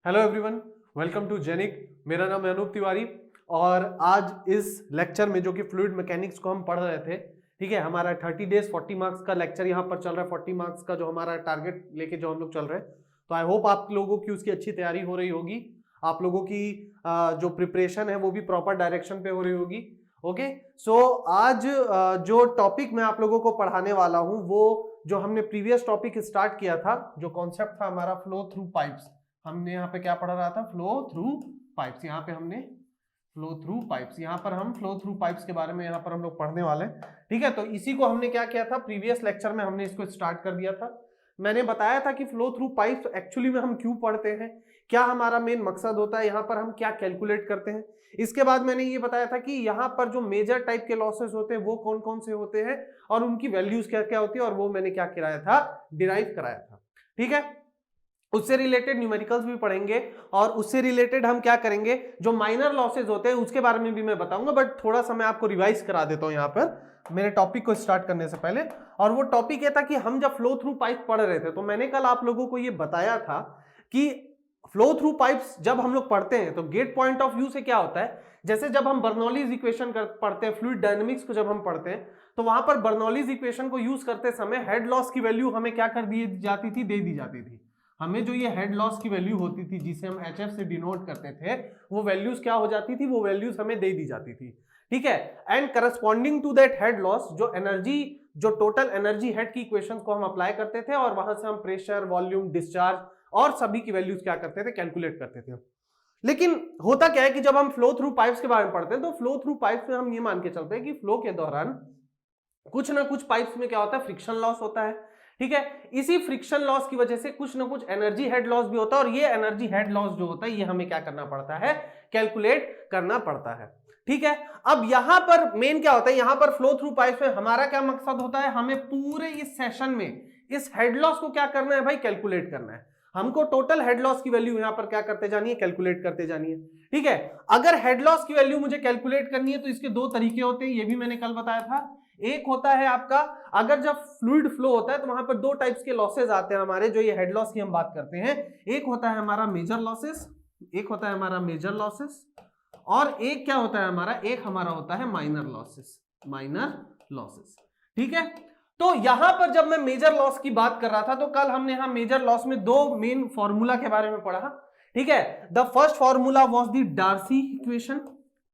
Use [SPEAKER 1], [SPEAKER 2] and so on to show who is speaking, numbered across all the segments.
[SPEAKER 1] Hello everyone, welcome to Genic. मेरा नाम है अनूप तिवारी और आज इस लेक्चर में जो कि फ्लूइड मैकेनिक्स को हम पढ़ रहे थे, ठीक है, हमारा 30 डेज 40 मार्क्स का लेक्चर यहाँ पर चल रहा है। 40 मार्क्स का जो हमारा टारगेट लेके जो हम लोग चल रहे हैं, तो आई होप आप लोगों की उसकी अच्छी तैयारी हो रही होगी। आप लोगों की जो प्रिपरेशन है वो भी प्रॉपर डायरेक्शन पे हो रही होगी। ओके, सो आज जो टॉपिक मैं आप लोगों को पढ़ाने वाला हूँ वो जो हमने प्रीवियस टॉपिक स्टार्ट किया था, जो कॉन्सेप्ट था हमारा फ्लो थ्रू पाइप्स। हमने यहाँ पे क्या पढ़ा रहा था? Flow through pipes. यहाँ पे हमने फ्लो थ्रू पाइप्स, यहाँ पर हम फ्लो थ्रू पाइप्स के बारे में यहाँ पर हम लोग पढ़ने वाले हैं। ठीक है, तो इसी को हमने क्या किया था, प्रीवियस लेक्चर में हमने इसको स्टार्ट कर दिया था। मैंने बताया था कि फ्लो थ्रू पाइप्स एक्चुअली में हम क्यों पढ़ते हैं, क्या हमारा मेन मकसद होता है, यहाँ पर हम क्या कैलकुलेट करते हैं। इसके बाद मैंने ये बताया था कि यहाँ पर जो मेजर टाइप के लॉसेस होते हैं वो कौन कौन से होते हैं और उनकी वैल्यूज क्या क्या होती है, और वो मैंने क्या कराया था, डिराइव कराया था। ठीक है, उससे रिलेटेड न्यूमेरिकल्स भी पढ़ेंगे और उससे रिलेटेड हम क्या करेंगे, जो माइनर लॉसेज होते हैं उसके बारे में भी मैं बताऊंगा। बट थोड़ा सा मैं आपको रिवाइज करा देता हूं यहाँ पर मेरे टॉपिक को स्टार्ट करने से पहले। और वो टॉपिक ये था कि हम जब फ्लो थ्रू पाइप पढ़ रहे थे तो मैंने कल आप लोगों को ये बताया था कि फ्लो थ्रू पाइप्स जब हम लोग पढ़ते हैं तो गेट पॉइंट ऑफ व्यू से क्या होता है, जैसे जब हम बर्नौलीज इक्वेशन पढ़ते हैं, फ्लूइड डायनेमिक्स को जब हम पढ़ते हैं तो वहां पर बर्नौलीज इक्वेशन को यूज करते समय हेड लॉस की वैल्यू हमें क्या कर दी जाती थी, दे दी जाती थी। हमें जो ये हेड लॉस की वैल्यू होती थी जिसे हम HF से डिनोट करते थे, वो वैल्यूज क्या हो जाती थी, वो वैल्यूज हमें दे दी जाती थी। ठीक है, and corresponding to that head loss जो एनर्जी, जो टोटल एनर्जी हेड की इक्वेशंस को हम अप्लाई करते थे और वहां से हम प्रेशर, वॉल्यूम, डिस्चार्ज और सभी की वैल्यूज क्या करते थे, कैलकुलेट करते थे। लेकिन होता क्या है कि जब हम फ्लो थ्रू पाइप्स के बारे में पढ़ते हैं तो फ्लो थ्रू पाइप्स में हम ये मान के चलते हैं कि फ्लो के दौरान कुछ ना कुछ पाइप्स में क्या होता है, फ्रिक्शन लॉस होता है। ठीक है, इसी फ्रिक्शन लॉस की वजह से कुछ ना कुछ एनर्जी हेड लॉस भी होता है, और ये एनर्जी हेड लॉस जो होता है ये हमें क्या करना पड़ता है, कैलकुलेट करना पड़ता है। ठीक है, अब यहां पर मेन क्या होता है, यहां पर फ्लो थ्रू पाइप्स में हमारा क्या मकसद होता है, हमें पूरे इस सेशन में इस हेड लॉस को क्या करना है भाई, कैलकुलेट करना है। हमको टोटल हेड लॉस की वैल्यू यहां पर क्या करते जानी है, कैलकुलेट करते जानी है। ठीक है, अगर हेड लॉस की वैल्यू मुझे कैलकुलेट करनी है तो इसके दो तरीके होते हैं, ये भी मैंने कल बताया था। एक होता है आपका, अगर जब फ्लूइड फ्लो होता है तो वहां पर दो टाइप्स के लॉसेस आते हैं हमारे, जो ये हेड लॉस की हम बात करते हैं। एक होता है हमारा मेजर लॉसेस, एक होता है हमारा मेजर लॉसेस, और एक क्या होता है हमारा, एक हमारा होता है माइनर लॉसेस, माइनर लॉसेस। ठीक है, तो यहां पर जब मैं मेजर लॉस की बात कर रहा था तो कल हमने यहां मेजर लॉस में दो मेन फॉर्मूला के बारे में पढ़ा। ठीक है, the first formula was the Darcy equation.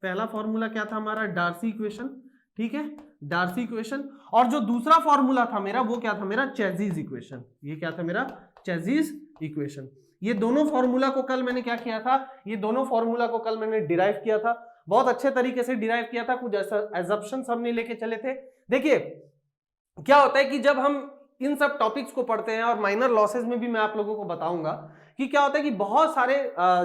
[SPEAKER 1] पहला फॉर्मूला क्या था हमारा, डार्सी इक्वेशन। ठीक है, डार्सी इक्वेशन। और जो दूसरा फॉर्मूला था मेरा वो क्या था, मेरा चेजिस इक्वेशन। ये क्या था मेरा, चेजिस इक्वेशन। ये दोनों फॉर्मूला को कल मैंने क्या किया था, ये दोनों फॉर्मूला को कल मैंने डिराइव किया था, बहुत अच्छे तरीके से डिराइव किया था। कुछ एजम्पशंस हमने लेके चले थे। देखिए क्या होता है कि जब हम इन सब टॉपिक्स को पढ़ते हैं, और माइनर लॉसेस में भी मैं आप लोगों को बताऊंगा कि क्या होता है कि बहुत सारे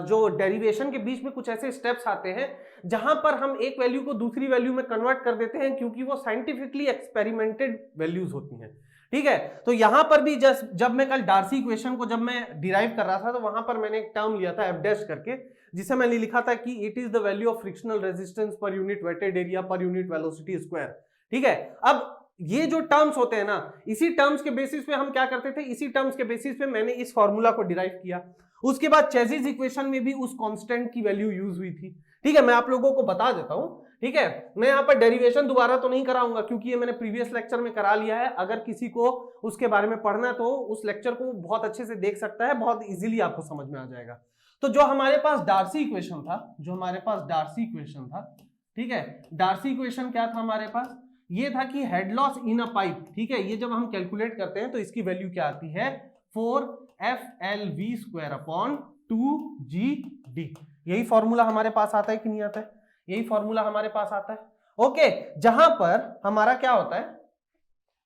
[SPEAKER 1] जो डेरिवेशन के बीच में कुछ ऐसे स्टेप्स आते हैं जहां पर हम एक वैल्यू को दूसरी वैल्यू में कन्वर्ट कर देते हैं, क्योंकि वो साइंटिफिकली एक्सपेरिमेंटेड वैल्यूज होती हैं। ठीक है, तो यहां पर भी जब मैं कल डार्सी इक्वेशन को जब मैं डिराइव कर रहा था तो वहां पर मैंने एक टर्म लिया था F' करके, जिसे मैंने लिखा था कि it is the value of frictional resistance per unit wetted area per unit velocity square. ठीक है, अब ये जो टर्म्स होते हैं ना, इसी टर्म्स के बेसिस पे हम क्या करते थे, इसी टर्म्स के बेसिस पे मैंने इस फॉर्मूला को डिराइव किया। उसके बाद चेजिस इक्वेशन में भी उस कांस्टेंट की वैल्यू यूज हुई थी। ठीक है, मैं आप लोगों को बता देता हूं। ठीक है, मैं यहाँ पर डेरिवेशन दोबारा तो नहीं कराऊंगा क्योंकि ये मैंने प्रीवियस लेक्चर में करा लिया है। अगर किसी को उसके बारे में पढ़ना है तो उस लेक्चर को बहुत अच्छे से देख सकता है, बहुत इजीली आपको समझ में आ जाएगा। तो जो हमारे पास डार्सी इक्वेशन था, जो हमारे पास डार्सी इक्वेशन था, ठीक है, डार्सी इक्वेशन क्या था हमारे पास, ये था कि head loss in a pipe. ठीक है, ये जब हम कैलकुलेट करते हैं तो इसकी वैल्यू क्या आती है, 4FLV² अपॉन 2GD। यही फॉर्मूला हमारे पास आता है कि नहीं आता है, यही फॉर्मूला हमारे पास आता है। ओके, जहां पर हमारा क्या होता है,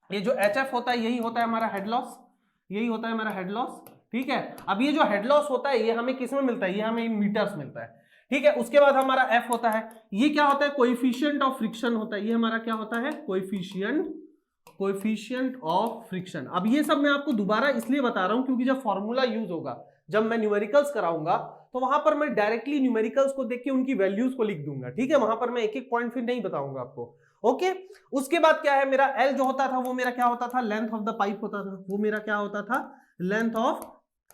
[SPEAKER 1] ये जो HF होता है यही होता है हमारा हेड लॉस, यही होता है हमारा हेड लॉस। ठीक है, अब ये जो हेड लॉस होता है ये हमें किस में मिलता है, ये हमें इन मीटर्स मिलता है। ठीक है, उसके बाद हमारा F होता है, ये क्या होता है, कोएफिशिएंट ऑफ फ्रिक्शन होता है। ये हमारा क्या होता है, कोएफिशिएंट ऑफ फ्रिक्शन। अब ये सब मैं आपको दोबारा इसलिए बता रहा हूं क्योंकि जब फॉर्मूला यूज होगा, जब मैं न्यूमेरिकल्स कराऊंगा तो वहां पर मैं डायरेक्टली न्यूमेरिकल्स को देख के उनकी वैल्यूज को लिख दूंगा। ठीक है, वहां पर मैं एक एक पॉइंट फिर नहीं बताऊंगा आपको। ओके, उसके बाद क्या है, मेरा L जो होता था वो मेरा क्या होता था, लेंथ ऑफ द पाइप होता था, वो मेरा क्या होता था, लेंथ ऑफ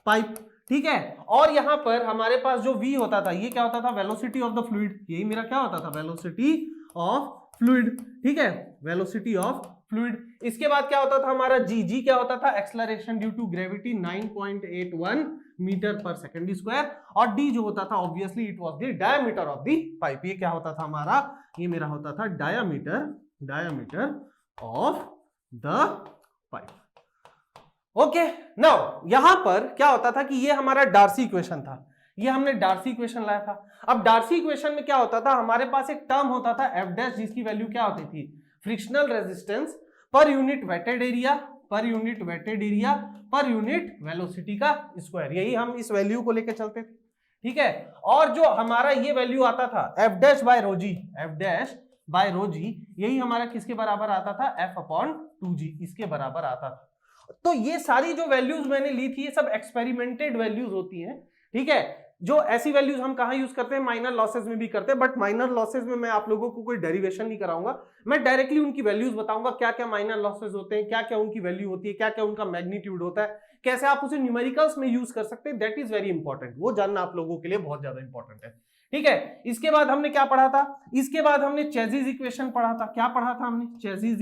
[SPEAKER 1] पाइप। ठीक है। और यहां पर हमारे पास जो v होता था, ये क्या होता था, वेलोसिटी ऑफ द फ्लूइड, यही मेरा क्या होता था, वेलोसिटी ऑफ फ्लूइड, ठीक है, वेलोसिटी ऑफ फ्लूइड। इसके बाद क्या होता था हमारा g क्या होता था, acceleration due to gravity 9.81 metre per second square, और d जो होता था obviously it was the diameter of the pipe, ये क्या होता था हमारा, ये मेरा होता था diameter of the pipe. Okay, now यहां पर क्या होता था कि ये हमारा डार्सी इक्वेशन था, ये हमने डार्सी इक्वेशन लाया था। अब डार्सी इक्वेशन में क्या होता था, हमारे पास एक टर्म होता था एफ डैश, जिसकी वैल्यू क्या होती थी, frictional resistance per unit wetted area per unit velocity का स्क्वायर, यही हम इस वैल्यू को लेकर चलते थे, ठीक है। और जो हमारा ये वैल्यू आता था एफ डैश बाय रो जी, यही हमारा किसके बराबर आता था, एफ अपॉन 2g, इसके बराबर आता था। तो ये सारी जो वैल्यूज मैंने ली थी, ये सब एक्सपेरिमेंटेड वैल्यूज होती हैं, ठीक है। जो ऐसी वैल्यूज हम कहां यूज करते हैं, माइनर लॉसेस में भी करते हैं, बट माइनर लॉसेस में मैं आप लोगों को कोई डेरिवेशन नहीं कराऊंगा, मैं डायरेक्टली उनकी वैल्यूज बताऊंगा, क्या क्या माइनर लॉसेस होते हैं, क्या क्या उनकी वैल्यू होती है, क्या क्या उनका मैग्नीट्यूड होता है, कैसे आप उसे न्यूमेरिकल्स में यूज कर सकते हैं, दैट इज वेरी इंपॉर्टेंट, वो जानना आप लोगों के लिए बहुत ज्यादा इंपॉर्टेंट है, ठीक है। इसके बाद हमने क्या पढ़ा था, इसके बाद हमने चेजिस इक्वेशन पढ़ा था, क्या पढ़ा था हमने, चेजिस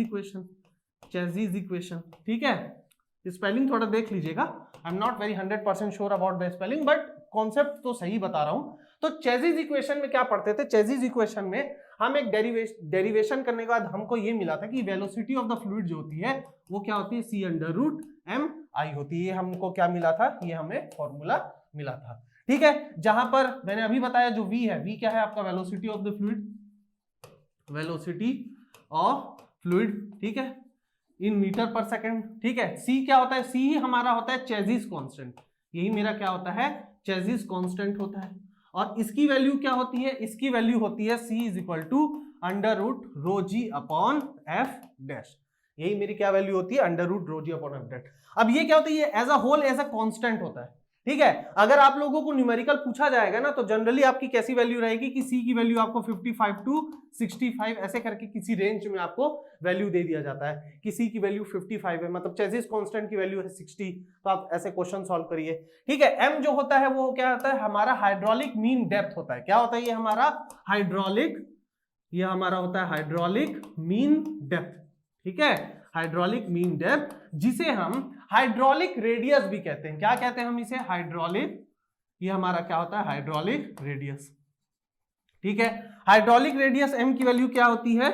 [SPEAKER 1] इक्वेशन, ठीक है। स्पेलिंग थोड़ा देख लीजिएगा, I am not very 100% sure about the spelling, but concept तो सही बता रहा हूं। तो चेजिस इक्वेशन में क्या पढ़ते थे, चेजिस इक्वेशन में हम एक डेरिवेशन करने के बाद हमको ये मिला था कि वेलोसिटी ऑफ द फ्लूइड जो होती है वो क्या होती है, c/√mi होती है, ये हमको क्या मिला था, ये हमें फॉर्मूला मिला था, ठीक है। जहां पर मैंने अभी बताया जो v है, v क्या है आपका, वेलोसिटी ऑफ द फ्लूइड, ठीक है, इन मीटर पर सेकंड, ठीक है। c क्या होता है, c ही हमारा होता है चेजिस कांस्टेंट, यही मेरा क्या होता है, चेजिस कांस्टेंट होता है। और इसकी वैल्यू क्या होती है, इसकी वैल्यू होती है c √ρg upon f dash, यही मेरी क्या वैल्यू होती है, √ρg अपॉन f डैश। अब ये क्या होता है, ये as a whole as a constant होता है, ठीक है। अगर आप लोगों को न्यूमेरिकल पूछा जाएगा ना, तो जनरली आपकी कैसी वैल्यू रहेगी कि c की वैल्यू आपको 55 टू 65 ऐसे करके किसी रेंज में आपको वैल्यू दे दिया जाता है कि c की वैल्यू 55 है, मतलब चेजिस कांस्टेंट की वैल्यू है 60, तो आप ऐसे क्वेश्चन सॉल्व करिए, ठीक है। m जो होता है वो क्या होता है, हमारा हाइड्रोलिक मीन डेप्थ होता है, क्या होता है ये हमारा हाइड्रोलिक मीन डेप्थ, ठीक है, हाइड्रोलिक मीन डेप्थ, जिसे हम हाइड्रोलिक रेडियस भी कहते हैं, क्या कहते हैं हम इसे, हाइड्रोलिक, ये हमारा क्या होता है, हाइड्रोलिक रेडियस, ठीक है। हाइड्रोलिक रेडियस m की वैल्यू क्या होती है,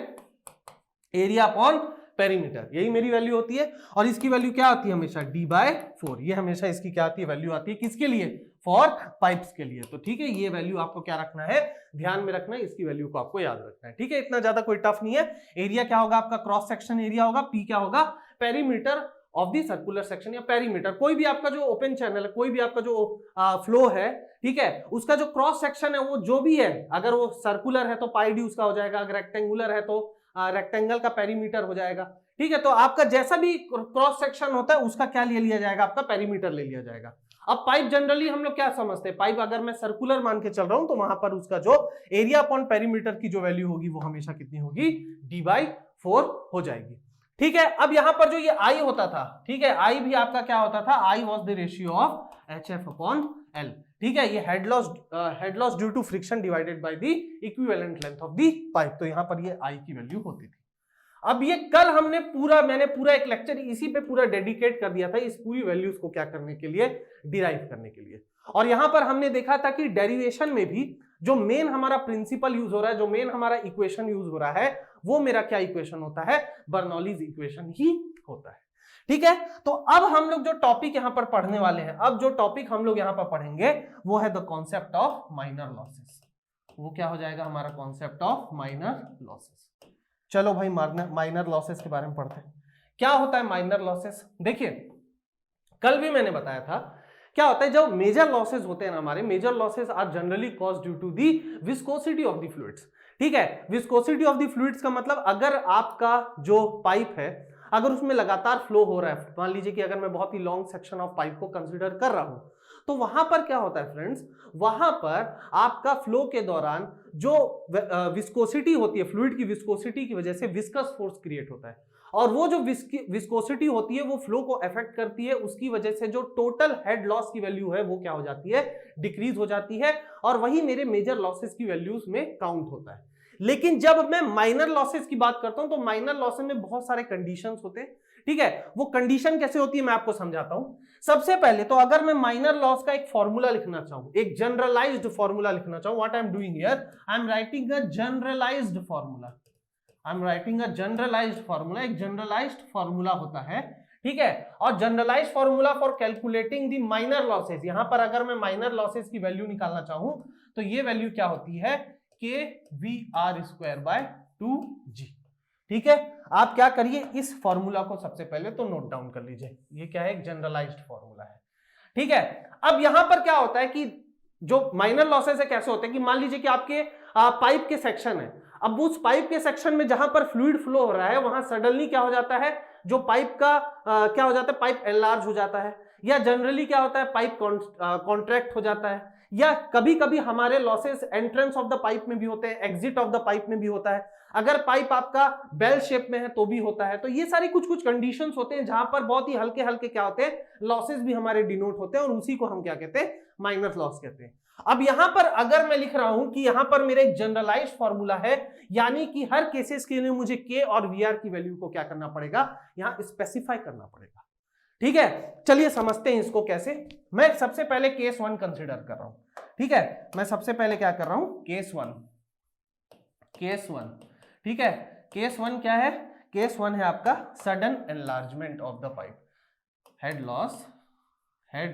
[SPEAKER 1] एरिया अपॉन पेरीमीटर, यही मेरी वैल्यू होती है। और इसकी वैल्यू क्या होती है हमेशा, d/4, ये हमेशा इसकी क्या आती है, वैल्यू आती है, किसके लिए, फॉर पाइप्स के लिए। तो ठीक है, ये वैल्यू आपको क्या रखना है, ध्यान में रखना है, इसकी वैल्यू को आपको याद रखना है, ठीक है। इतना ज्यादा कोई टफ नहीं है। एरिया क्या होगा आपका, क्रॉस सेक्शन एरिया होगा, p क्या होगा, perimeter of the circular section या पेरीमीटर, कोई भी आपका जो ओपन चैनल है, कोई भी आपका जो फ्लो है, ठीक है, उसका जो क्रॉस सेक्शन है वो जो भी है, अगर वो सर्कुलर है तो पाई डी उसका हो जाएगा, अगर रेक्टेंगुलर है तो रेक्टेंगल का पेरीमीटर हो जाएगा, ठीक है। तो आपका जैसा भी क्रॉस सेक्शन होता है उसका क्या ले लिया जाएगा, आपका पेरीमीटर ले लिया जाएगा। अब पाइप जनरली हम लोग क्या समझते हैं, पाइप अगर मैं सर्कुलर मान के चल रहा हूं तो वहां पर उसका जो एरिया अपॉन पेरीमीटर की जो वैल्यू होगी वो हमेशा कितनी होगी, d/4 हो जाएगी, ठीक है। अब यहां पर जो ये I होता था, ठीक है, I भी आपका क्या होता था, I was the ratio of HF upon L, ठीक है। ये head loss due to friction divided by the equivalent length of the pipe, तो यहां पर ये I की वैल्यू होती थी। अब ये कल मैंने पूरा एक लेक्चर इसी पे पूरा डेडिकेट कर दिया था, इस पूरी वैल्यूज को क्या करने के लिए, डिराइव करने के लिए। और यहां पर हमने देखा था कि डेरिवेशन में भी जो मेन हमारा प्रिंसिपल यूज हो रहा है, जो मेन हमारा इक्वेशन यूज हो रहा है, वो मेरा क्या इक्वेशन होता है, बर्नौलीज इक्वेशन ही होता है, ठीक है। तो अब हम लोग जो टॉपिक यहां पर पढ़ने वाले हैं, अब जो टॉपिक हम लोग यहां पर पढ़ेंगे वो है the concept of minor losses. वो क्या हो जाएगा हमारा, कॉन्सेप्ट ऑफ माइनर लॉसेस। चलो भाई माइनर लॉसेस के बारे में पढ़ते हैं। क्या होता है माइनर लॉसेस, देखिए कल भी मैंने बताया था, क्या होता है जब मेजर लॉसेस होते हैं ना हमारे, major losses are generally caused due to the viscosity of the fluids, ठीक है। विस्कोसिटी ऑफ द फ्लूइड्स का मतलब अगर आपका जो पाइप है, अगर उसमें लगातार फ्लो हो रहा है, मान लीजिए कि अगर मैं बहुत ही लॉन्ग सेक्शन ऑफ पाइप को कंसीडर कर रहा हूं, तो वहां पर क्या होता है फ्रेंड्स, वहां पर आपका फ्लो के दौरान जो विस्कोसिटी होती है, फ्लूइड की विस्कोसिटी की वजह से विस्कस फोर्स क्रिएट होता है, और वो जो विस्कोसिटी होती है वो फ्लो को अफेक्ट करती है, उसकी वजह से जो टोटल हेड लॉस की वैल्यू है वो क्या हो जाती है, डिक्रीज हो जाती है, और वही मेरे मेजर लॉसेस की वैल्यूज में काउंट होता है। लेकिन जब मैं माइनर लॉसेस की बात करता हूं तो माइनर लॉसेस में बहुत सारे कंडीशंस होते हैं, ठीक है। वो कंडीशन कैसे होती है मैं आपको समझाता हूं। सबसे पहले तो अगर मैं माइनर लॉस का एक फॉर्मूला लिखना चाहूं, एक जनरलाइज्ड फॉर्मूला लिखना चाहूं, what I am doing here, I am writing a generalised formula, I am writing a generalised formula, एक जनरलाइज्ड फॉर्मूला होता है, ठीक है। और generalised formula for calculating the minor losses, यहां पर अगर मैं माइनर लॉसेस की वैल्यू निकालना चाहूं तो ये वैल्यू क्या होती है, KVR²/2G, ठीक है। आप क्या करिए, इस फॉर्मूला को सबसे पहले तो नोट डाउन कर लीजिए, ये क्या है, एक जनरलाइज्ड फॉर्मूला है, ठीक है। अब यहां पर क्या होता है कि जो माइनर लॉसेस है कैसे होते हैं कि मान लीजिए कि आपके पाइप के सेक्शन है, अब उस पाइप के सेक्शन में जहां पर फ्लूइड फ्लो हो रहा है वहां सडनली क्या हो जाता है, जो पाइप का क्या हो जाता है, पाइप एनलार्ज हो जाता है, या जनरली क्या होता है, पाइप कॉन्ट्रैक्ट हो जाता है, या कभी कभी हमारे losses entrance of the pipe में भी होते हैं, एग्जिट ऑफ द पाइप में भी होता है, अगर पाइप आपका बेल शेप में है तो भी होता है। तो ये सारी कुछ कुछ कंडीशंस होते हैं जहां पर बहुत ही हल्के हल्के क्या होते हैं, लॉसेस भी हमारे डिनोट होते हैं, और उसी को हम क्या कहते हैं, माइनर लॉस कहते हैं। अब यहां पर अगर मैं लिख रहा हूं कि यहां पर मेरा एक जनरलाइज्ड फॉर्मूला है, यानी कि हर केसेस के लिए मुझे के और वीआर की वैल्यू को क्या करना पड़ेगा, यहां स्पेसिफाई करना पड़ेगा, ठीक है। चलिए समझते हैं इसको कैसे। मैं सबसे पहले केस 1 कंसीडर कर रहा हूं, ठीक है। मैं सबसे पहले क्या कर रहा हूं, केस 1, ठीक है। केस 1 क्या है, केस 1 है आपका sudden enlargement of the pipe, head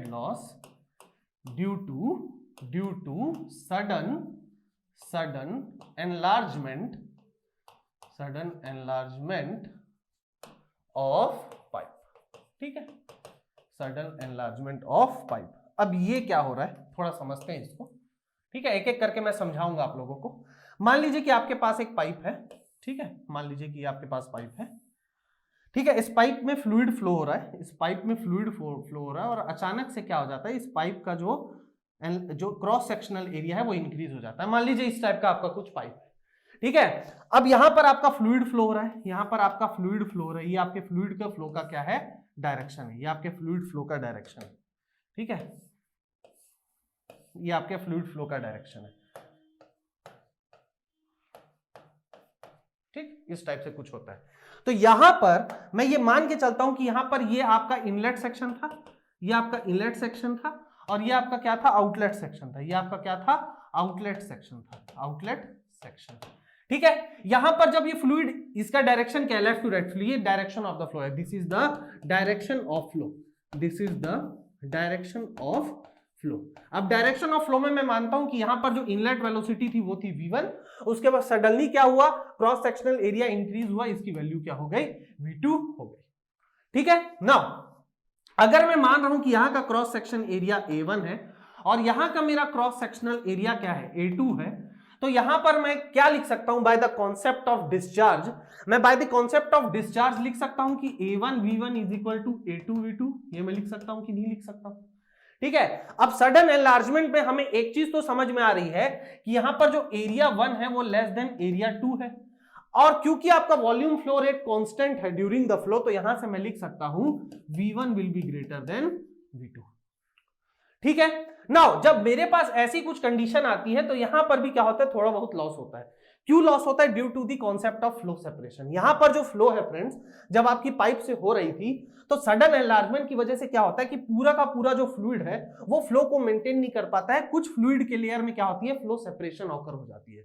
[SPEAKER 1] loss due to sudden enlargement of pipe, ठीक है, सडन एनलार्जमेंट ऑफ पाइप। अब ये क्या हो रहा है थोड़ा समझते हैं इसको, ठीक है, एक एक करके मैं समझाऊंगा आप लोगों को। मान लीजिए कि आपके पास एक पाइप है, ठीक है, मान लीजिए कि आपके पास पाइप है, ठीक है। इस पाइप में फ्लूइड फ्लो हो रहा है, इस पाइप में फ्लूइड फ्लो हो रहा है, और अचानक से क्या हो जाता है, इस पाइप का जो क्रॉस सेक्शनल एरिया है वो इंक्रीज हो जाता है। मान लीजिए इस टाइप का आपका कुछ पाइप है, ठीक है। अब यहां पर आपका फ्लूइड फ्लो हो रहा है, यहां पर आपका फ्लूइड फ्लो हो रहा है, ये आपके फ्लूइड का फ्लो का क्या है, डायरेक्शन है, ये आपके फ्लूइड फ्लो का डायरेक्शन है, ठीक है, ये आपके फ्लूइड फ्लो का डायरेक्शन है, ठीक, इस टाइप से कुछ होता है। तो यहां पर मैं ये मान के चलता हूं कि यहां पर ये आपका इनलेट सेक्शन था, ये आपका इनलेट सेक्शन था, और ये आपका क्या था, आउटलेट सेक्शन था, ये आपका क्या था, आउटलेट सेक्शन था, आउटलेट सेक्शन, ठीक है। यहां पर जब ये फ्लूइड, इसका डायरेक्शन क्या है, लेफ्ट टू राइट, ये डायरेक्शन ऑफ द फ्लो है, this is the direction of flow, this is the direction of flow. अब डायरेक्शन ऑफ फ्लो में मैं मानता हूं कि यहां पर जो इनलेट वेलोसिटी थी वो थी v1, उसके बाद सडनली क्या हुआ, क्रॉस सेक्शनल एरिया इंक्रीज हुआ, इसकी वैल्यू क्या हो गई, v2 हो गई, ठीक है। नाउ अगर मैं मान रहा हूं कि यहां का क्रॉस सेक्शन एरिया a1 है और यहां का मेरा क्रॉस सेक्शनल एरिया क्या है, a2 है, तो यहां पर मैं क्या लिख सकता हूं, by the concept of discharge, मैं by the concept of discharge लिख सकता हूं कि a1 v1 is equal to a2 v2, ये मैं लिख सकता हूं कि नहीं लिख सकता हूं, ठीक है। अब सडन एनलार्जमेंट में हमें एक चीज तो समझ में आ रही है कि यहां पर जो एरिया 1 है वो लेस देन एरिया 2 है, और क्योंकि आपका वॉल्यूम फ्लो रेट कांस्टेंट है ड्यूरिंग द फ्लो, तो यहां से मैं लिख सकता हूं v1 will be greater than v2, ठीक है। नाउ जब मेरे पास ऐसी कुछ कंडीशन आती है तो यहां पर भी क्या होता है, थोड़ा बहुत लॉस होता है। क्यों लॉस होता है, due to the concept of flow separation. यहां पर जो फ्लो है फ्रेंड्स, जब आपकी पाइप से हो रही थी तो सडन एनलार्जमेंट की वजह से क्या होता है कि पूरा का पूरा जो फ्लूइड है वो फ्लो को मेंटेन नहीं कर पाता है, कुछ फ्लूइड के लेयर में क्या होती है, फ्लो सेपरेशन ऑकर हो जाती है।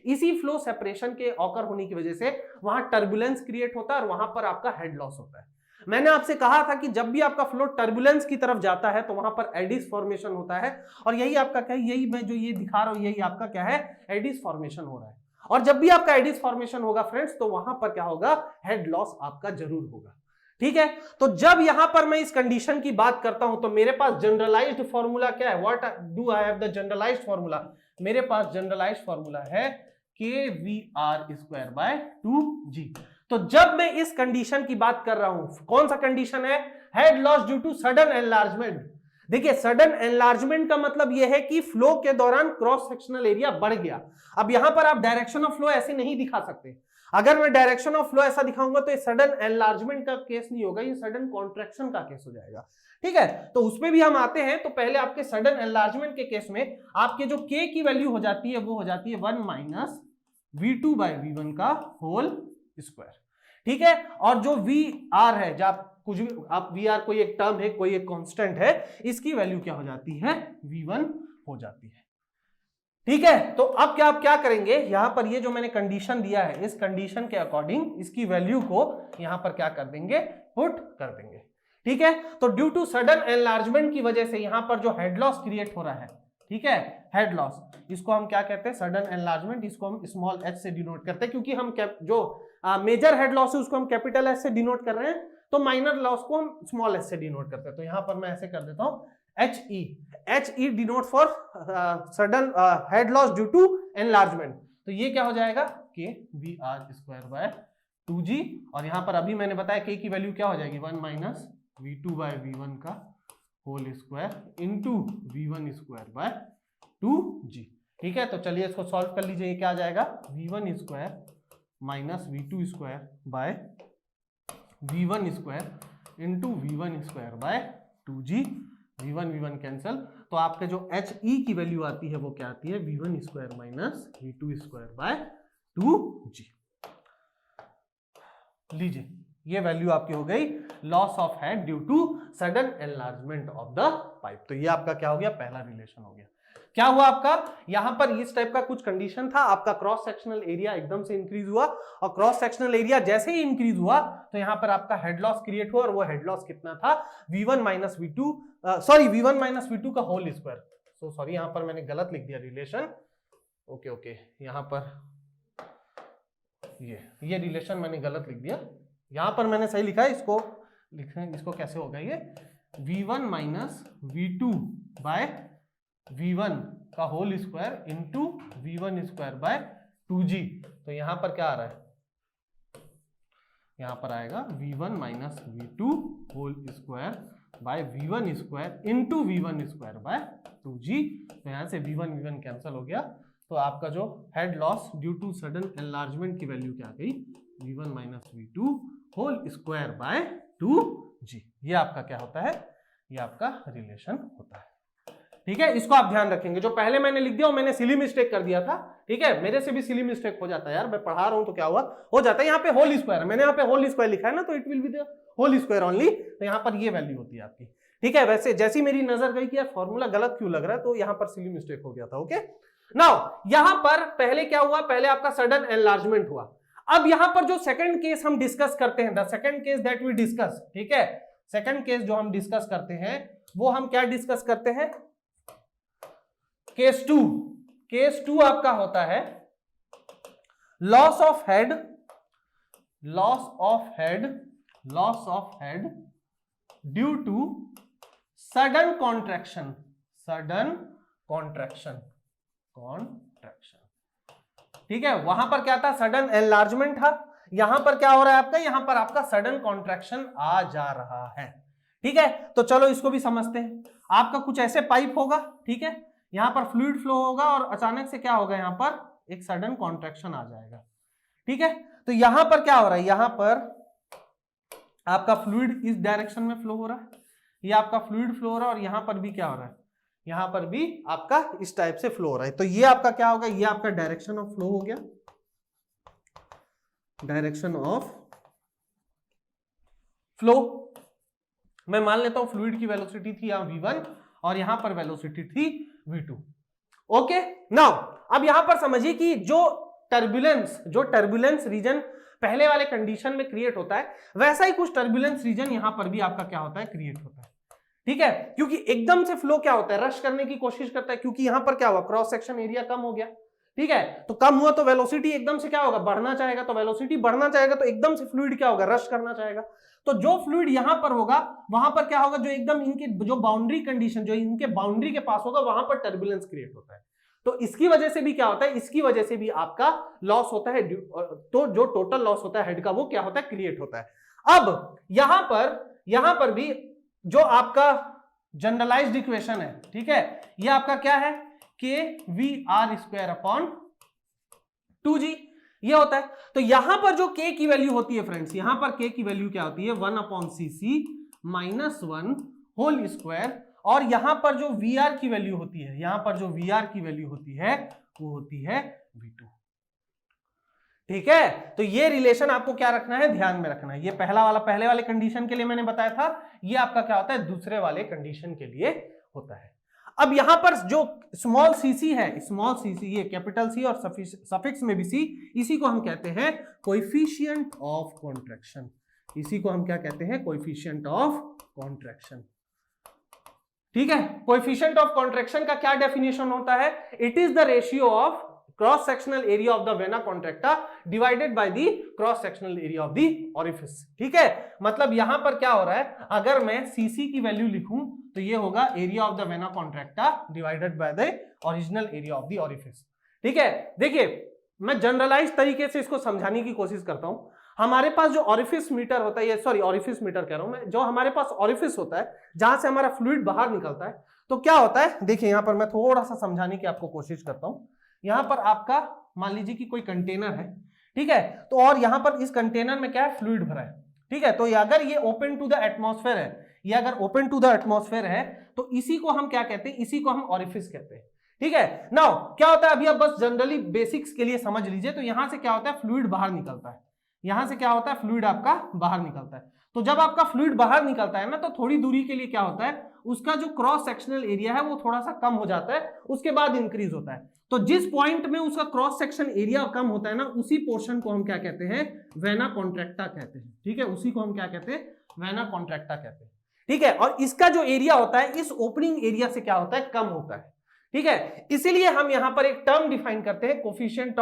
[SPEAKER 1] इसी फ्लो सेपरेशन के ऑकर होने की वजह से वहां टर्बुलेंस क्रिएट होता है और वहां पर आपका हेड लॉस होता है। मैंने आपसे कहा था कि जब भी आपका फ्लो टर्बुलेंस की तरफ जाता है तो वहां पर एडिस फॉर्मेशन होता है, और यही आपका क्या है, यही मैं जो ये दिखा रहा हूं यही आपका क्या है, एडिस फॉर्मेशन हो रहा है। और जब भी आपका एडिस फॉर्मेशन होगा फ्रेंड्स तो वहां पर क्या होगा, हेड लॉस आपका जरूर होगा, ठीक है। तो जब यहां पर मैं इस कंडीशन की बात करता हूं तो मेरे पास जनरलाइज्ड फॉर्मूला क्या है, what do I have the generalised formula, मेरे पास जनरलाइज्ड फॉर्मूला है KVR²/2G। तो जब मैं इस कंडीशन की बात कर रहा हूं, कौन सा कंडीशन है, head loss due to sudden enlargement, देखिए सडन एनलार्जमेंट का मतलब यह है कि फ्लो के दौरान क्रॉस सेक्शनल एरिया बढ़ गया। अब यहां पर आप डायरेक्शन ऑफ फ्लो ऐसे नहीं दिखा सकते। अगर मैं डायरेक्शन ऑफ फ्लो ऐसा दिखाऊंगा तो ये सडन एनलार्जमेंट का केस नहीं होगा, ये सडन कॉन्ट्रैक्शन का केस हो जाएगा। ठीक है, तो उसमें भी हम आते हैं। तो पहले आपके सडन एनलार्जमेंट के केस में आपके जो के की वैल्यू हो जाती है वो हो जाती है 1 माइनस v2 बाय v1 का होल स्क्वायर। ठीक है, और जो वी आर है, जब कुछ भी आप वी आर कोई एक टर्म है, कोई एक कांस्टेंट है, इसकी वैल्यू क्या हो जाती है, v1 हो जाती है। ठीक है, तो अब क्या आप क्या करेंगे, यहां पर ये जो मैंने कंडीशन दिया है, इस कंडीशन के अकॉर्डिंग इसकी वैल्यू को यहां पर क्या कर देंगे, पुट कर देंगे। ठीक है, तो ड्यू टू सडन एनलार्जमेंट की वजह से यहां पर जो हेड लॉस क्रिएट हो रहा है, ठीक है, हेड लॉस, इसको हम क्या कहते हैं, सडन एनलार्जमेंट, इसको हम स्मॉल एच से डिनोट करते हैं, क्योंकि हम जो मेजर हेड लॉस है उसको हम कैपिटल एच से डिनोट कर रहे हैं, तो माइनर लॉस को हम स्मॉल एच से डिनोट करते हैं। तो यहां पर मैं ऐसे कर देता हूं HE, HE denote for sudden head loss due to enlargement. तो ये क्या हो जाएगा, के we are square by 2g, और यहां पर अभी मैंने बताया के की वैल्यू क्या हो जाएगी, 1 माइनस v2 बाय v1 का whole square into v1 square by 2g। ठीक है, तो चलिए इसको सॉल्व कर लीजिए। ये क्या आ जाएगा, v1 square minus v2 square by v1 square into v1 square by 2g, v1 cancel, तो आपके जो HE की वैल्यू आती है वो क्या आती है, v1 square minus v2 square by 2g। लीजिए ये वैल्यू आपकी हो गई loss of head due to sudden enlargement of the pipe. तो ये आपका क्या हो गया, पहला रिलेशन हो गया। क्या हुआ आपका, यहां पर इस टाइप का कुछ कंडीशन था, आपका क्रॉस सेक्शनल एरिया एकदम से इंक्रीज हुआ, और क्रॉस सेक्शनल एरिया जैसे ही इंक्रीज हुआ तो यहां पर आपका हेड लॉस क्रिएट हुआ, और वो हेड लॉस कितना था, v1 minus v2, sorry v1 minus v2 का होल स्क्वायर। सो सॉरी, यहां पर मैंने गलत लिख दिया रिलेशन। ओके, यहां पर ये रिलेशन मैंने गलत लिख दिया, यहां पर मैंने सही लिखा है, इसको लिखें, इसको कैसे होगा, ये v1 minus v2 by v1 का whole square into v1 square by 2g। तो यहां पर क्या आ रहा है, यहां पर आएगा v1 minus v2 whole square by v1 square into v1 square by 2g। तो यहां से v1 कैंसिल हो गया, तो आपका जो head loss due to sudden enlargement की वैल्यू क्या आ गई, v1 minus v2 whole square by 2g। ये आपका क्या होता है, ये आपका रिलेशन होता है। ठीक है, इसको आप ध्यान रखेंगे। जो पहले मैंने लिख दिया वो मैंने सिली मिस्टेक कर दिया था। ठीक है, मेरे से भी सिली मिस्टेक हो जाता है यार, मैं पढ़ा रहा हूं तो क्या हुआ, हो जाता है। यहाँ पे होल स्क्वायर, मैंने यहाँ पे होल स्क्वायर लिखा है ना, तो it will be the whole square only, तो यहाँ पर ये वैल्यू होती है आपकी। ठीक है, वैसे जैसी मेरी नजर गई कि यार फॉर्मूला गलत क्यों लग रहा है, तो यहाँ पर सिली मिस्टेक हो गया था। ओके, नाउ यहां पर पहले क्या हुआ, पहले आपका सडन एनलार्जमेंट हुआ। अब यहां पर जो सेकंड केस हम डिस्कस करते हैं, the second case that we discuss, ठीक है, सेकंड केस जो हम डिस्कस करते हैं वो हम क्या डिस्कस करते हैं, केस 2। केस 2 आपका होता है loss of head, loss of head, loss of head due to sudden contraction, sudden contraction, contraction. ठीक है, वहां पर क्या था, सडन एनलार्जमेंट था, यहां पर क्या हो रहा है आपका, यहां पर आपका सडन कॉन्ट्रैक्शन आ जा रहा है। ठीक है, तो चलो इसको भी समझते हैं। आपका कुछ ऐसे पाइप होगा, ठीक है, यहां पर फ्लूइड फ्लो होगा और अचानक से क्या होगा, यहां पर एक सडन कॉन्ट्रैक्शन आ जाएगा। ठीक है, तो यहां पर क्या हो रहा है, यहां पर आपका फ्लूइड इस डायरेक्शन में फ्लो हो रहा है, ये आपका फ्लूइड फ्लो हो रहा है, और यहां पर भी क्या हो रहा है, यहां पर भी आपका इस टाइप से फ्लो हो रहा है। तो ये आपका क्या होगा, ये आपका डायरेक्शन ऑफ फ्लो हो गया, डायरेक्शन ऑफ फ्लो। मैं मान लेता हूं फ्लूइड की वेलोसिटी थी यहां v1 और यहां पर वेलोसिटी थी v2। ओके, नाउ अब यहां पर समझिए कि जो टर्बुलेंस रीजन पहले वाले कंडीशन में क्रिएट होता है, वैसा ही कुछ टर्बुलेंस रीजन यहां पर भी आपका क्या होता है, क्रिएट होता है। ठीक है, क्योंकि एकदम से फ्लो क्या होता है, रश करने की कोशिश करता है, क्योंकि यहां पर क्या हुआ, क्रॉस सेक्शन एरिया कम हो गया। ठीक है, तो कम हुआ तो वेलोसिटी एकदम से क्या होगा, बढ़ना चाहेगा, तो वेलोसिटी बढ़ना चाहेगा तो एकदम से फ्लूइड क्या होगा, रश करना चाहेगा। तो जो फ्लूइड यहां पर होगा वहां पर क्या होगा, जो एकदम इनके जो बाउंड्री कंडीशन, जो इनके बाउंड्री के पास होगा, वहां पर टर्बुलेंस क्रिएट होता है। तो इसकी वजह से भी क्या होता है, इसकी वजह से भी आपका लॉस होता है, तो जो टोटल लॉस होता है हेड का वो क्या होता है, क्रिएट होता है। अब यहां पर भी जो आपका जनरलाइज्ड इक्वेशन है, ठीक है, ये आपका क्या है, के we are square upon 2g, ये होता है। तो यहां पर जो k की वैल्यू होती है फ्रेंड्स, यहां पर k की वैल्यू क्या होती है, 1 अपॉन सी सी माइनस 1 होल स्क्वायर, और यहां पर जो वी आर की वैल्यू होती है, यहां पर जो वी आर की वैल्यू होती है वो होती है v2, ठीक है। तो ये रिलेशन आपको क्या रखना है, ध्यान में रखना है। ये पहले वाले कंडीशन के लिए मैंने बताया था, ये आपका क्या होता है, दूसरे वाले कंडीशन के लिए होता है। अब यहां पर जो स्मॉल सीसी है, स्मॉल सीसी, ये कैपिटल सी और सफिक्स में भी सी, इसी को हम कहते हैं कोएफिशिएंट ऑफ कॉन्ट्रैक्शन। इसी को हम क्या कहते हैं, कोएफिशिएंट ऑफ कॉन्ट्रैक्शन, ठीक है। कोएफिशिएंट ऑफ कॉन्ट्रैक्शन का क्या डेफिनेशन होता है, it is the ratio of cross sectional area of the vena contracta divided by the cross sectional area of the orifice, ठीक है। मतलब यहां पर क्या हो रहा है, अगर मैं सीसी की वैल्यू लिखूं तो ये होगा area of the vena contracta divided by the original area of the orifice, ठीक है। देखिए मैं जनरलाइज तरीके से इसको समझाने की कोशिश करता हूं। हमारे पास जो ओरिफिस मीटर होता है, सॉरी ओरिफिस मीटर कह रहा हूं मैं, जो हमारे पास ओरिफिस होता है जहां से हमारा फ्लूइड बाहर निकलता है, तो क्या होता है, देखिए यहां पर मैं थोड़ा सा समझाने की आपको कोशिश करता हूं। यहां पर आपका मान लीजिए कि कोई कंटेनर है, ठीक है, तो और यहां पर इस कंटेनर में क्या है, फ्लूइड भरा है, ठीक है। तो अगर ये ओपन टू द एटमॉस्फेयर है, ये अगर ओपन टू द एटमॉस्फेयर है, तो इसी को हम क्या कहते हैं, इसी को हम ओरिफिस कहते हैं, ठीक है। नाउ क्या होता है, अभी आप बस जनरली बेसिक्स के लिए समझ लीजिए। तो यहां से क्या होता है, फ्लूइड बाहर निकलता है, यहां से क्या होता है, फ्लूइड आपका बाहर निकलता है। तो जब आपका फ्लूइड बाहर निकलता है ना, तो थोड़ी दूरी के लिए क्या होता है, उसका जो क्रॉस सेक्शनल एरिया है वो थोड़ा सा कम हो जाता है, उसके बाद इंक्रीज होता है। तो जिस पॉइंट में उसका क्रॉस सेक्शन एरिया कम होता है ना, उसी पोर्शन को हम क्या कहते हैं, वेना कॉन्ट्रैक्टा कहते हैं, ठीक है। उसी को हम क्या कहते हैं, वेना कॉन्ट्रैक्टा कहते हैं, ठीक है। और इसका जो एरिया होता है इस ओपनिंग एरिया से क्या होता है, कम होता है, ठीक है। इसीलिए हम यहां पर एक टर्म डिफाइन करते हैं, कोफिशिएंट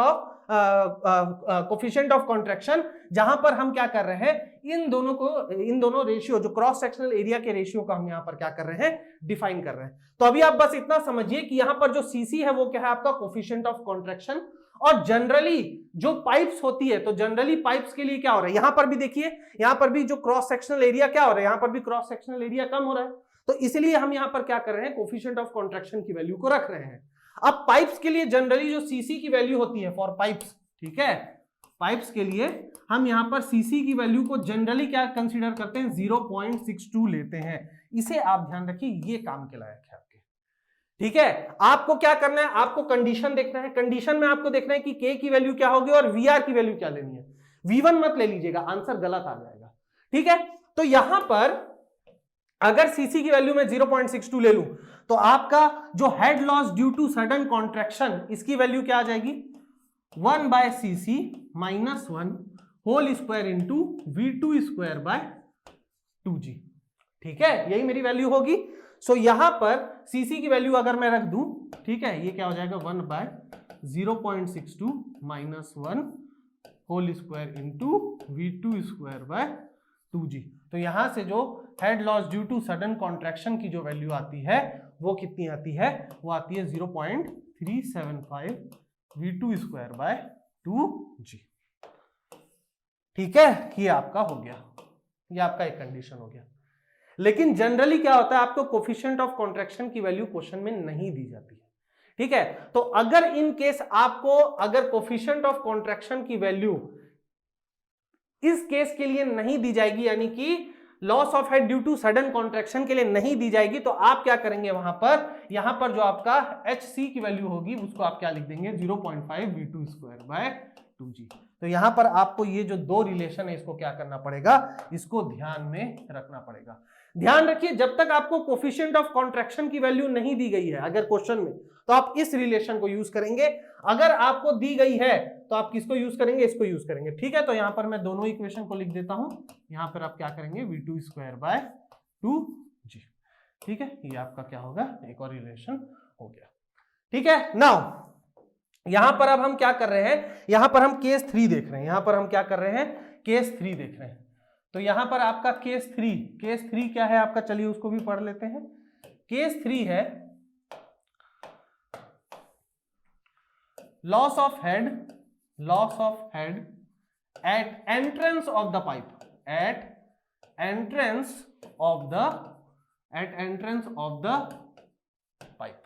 [SPEAKER 1] ऑफ कॉन्ट्रैक्शन, जहां पर हम क्या कर रहे हैं, इन दोनों रेशियो, जो क्रॉस सेक्शनल एरिया के रेशियो का हम यहां पर क्या कर रहे हैं, डिफाइन कर रहे हैं। तो अभी आप बस इतना समझिए कि यहां पर जो सीसी है वो क्या है, आपका कोफिशिएंट ऑफ कॉन्ट्रैक्शन। और जनरली जो पाइप्स होती है, तो जनरली पाइप्स के लिए क्या हो रहा है, यहां पर भी देखिए, यहां पर भी जो क्रॉस सेक्शनल एरिया क्या हो रहा है, यहां पर भी क्रॉस सेक्शनल एरिया कम हो रहा है। तो इसलिए हम यहां पर क्या कर रहे हैं, कोफिशिएंट ऑफ कॉन्ट्रैक्शन की वैल्यू को रख रहे हैं। अब पाइप्स के लिए जनरली जो सीसी की वैल्यू होती है फॉर पाइप्स, ठीक है, पाइप्स के लिए हम यहां पर सीसी की वैल्यू को जनरली क्या कंसीडर करते हैं, 0.62 लेते हैं। इसे आप ध्यान रखिए, ये काम के लायक है आपके, ठीक है। आपको क्या करना है, आपको कंडीशन देखना है, कंडीशन में आपको देखना है कि के की वैल्यू क्या होगी और वी आर की वैल्यू क्या लेनी है। V1 मत ले लीजिएगा, आंसर गलत आ जाएगा, ठीक है। तो यहां पर अगर सीसी की वैल्यू में 0.62 ले लूं, तो आपका जो head loss due to sudden contraction, इसकी वैल्यू क्या आ जाएगी, 1 by CC minus 1 whole square into V2 square by 2g, ठीक है, यही मेरी वैल्यू होगी। सो यहां पर सीसी की वैल्यू अगर मैं रख दूं, ठीक है, ये क्या हो जाएगा, 1 by 0.62 minus 1 whole square into V2 square by 2g। तो यहां से जो head loss due to sudden contraction की जो वैल्यू आती है वो कितनी आती है, वो आती है 0.375 V2 स्क्वायर बाय 2g, ठीक है। ये आपका हो गया, ये आपका एक कंडीशन हो गया। लेकिन जनरली क्या होता है, आपको कोफिशिएंट ऑफ कॉन्ट्रैक्शन की वैल्यू क्वेश्चन में नहीं दी जाती है, ठीक है। तो अगर इन केस आपको अगर कोफिशिएंट ऑफ कॉन्ट्रैक्शन की वैल्यू इस केस के लिए नहीं दी जाएगी, यानी कि loss of head due to sudden contraction के लिए नहीं दी जाएगी, तो आप क्या करेंगे, वहां पर यहां पर जो आपका HC की वैल्यू होगी उसको आप क्या लिख देंगे, 0.5 V2 स्क्वायर बाय 2g। तो यहां पर आपको ये जो दो रिलेशन है इसको क्या करना पड़ेगा, इसको ध्यान में रखना पड़ेगा। ध्यान रखिए, जब तक आपको कोफिशिएंट ऑफ कॉन्ट्रैक्शन की वैल्यू नहीं दी गई है अगर क्वेश्चन में, तो आप इस रिलेशन को यूज करेंगे। अगर आपको दी गई है तो आप किसको यूज करेंगे, इसको यूज करेंगे, ठीक है। तो यहां पर मैं दोनों इक्वेशन को लिख देता हूं, यहां पर आप क्या करेंगे, V2 स्क्वायर बाय 2g, ठीक है। ये आपका क्या होगा, एक और रिलेशन हो गया, ठीक है। नाउ यहां पर अब हम क्या कर रहे हैं, यहां पर हम केस 3 देख रहे हैं, यहां पर हम क्या कर रहे हैं, केस 3 देख रहे हैं। तो यहां पर आपका केस 3 क्या है आपका, चलिए उसको भी पढ़ लेते हैं। केस 3 है loss of head at entrance of the pipe, at entrance of the at entrance of the pipe.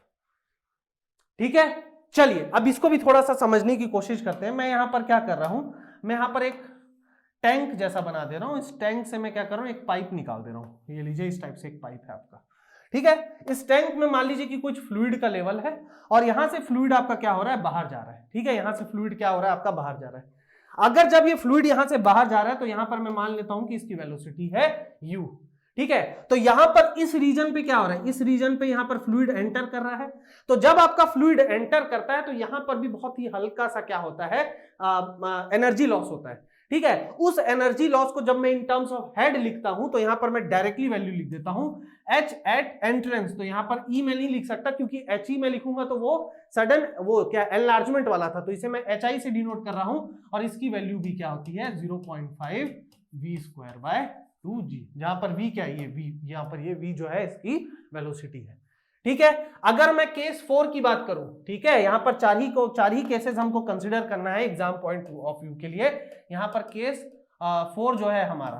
[SPEAKER 1] ठीक है, चलिए अब इसको भी थोड़ा सा समझने की कोशिश करते हैं। मैं यहां पर क्या कर रहा हूं, मैं यहां पर एक टैंक जैसा बना दे रहा हूं। इस टैंक से मैं क्या कर रहा हूं, एक पाइप निकाल दे रहा हूं। ये लीजिए, इस टाइप से एक पाइप है आपका। ठीक है, इस टैंक में मान लीजिए कि कुछ फ्लूइड का लेवल है और यहां से फ्लूइड आपका क्या हो रहा है, बाहर जा रहा है। ठीक है, यहां से फ्लूइड क्या हो रहा है आपका, बाहर जा रहा है। अगर जब ये फ्लूइड यहां से बाहर जा रहा है तो यहां पर मैं मान लेता हूं कि इसकी वेलोसिटी है u। ठीक है, तो यहां पर इस रीजन पे क्या हो रहा है, इस रीजन पे यहां पर फ्लूइड एंटर कर रहा है। तो जब आपका फ्लूइड एंटर करता है तो यहां पर भी बहुत ही हल्का सा क्या होता है, एनर्जी लॉस होता है। ठीक है, उस एनर्जी लॉस को जब मैं इन टर्म्स ऑफ हेड लिखता हूं तो यहां पर मैं डायरेक्टली वैल्यू लिख देता हूं h एट एंट्रेंस। तो यहां पर e में नहीं लिख सकता क्योंकि h में लिखूंगा तो वो सडन वो क्या एनलार्जमेंट वाला था, तो इसे मैं hi से डिनोट कर रहा हूं और इसकी वैल्यू भी क्या होती है 0.5 v स्क्वायर बाय 2g, जहां पर v क्या है, ये v, यहां पर ये v जो है इसकी वेलोसिटी है। ठीक है, अगर मैं केस 4 की बात करूं, ठीक है, यहां पर चार ही केसेस हमको कंसीडर करना है एग्जाम पॉइंट ऑफ व्यू के लिए। यहां पर केस 4 जो है हमारा,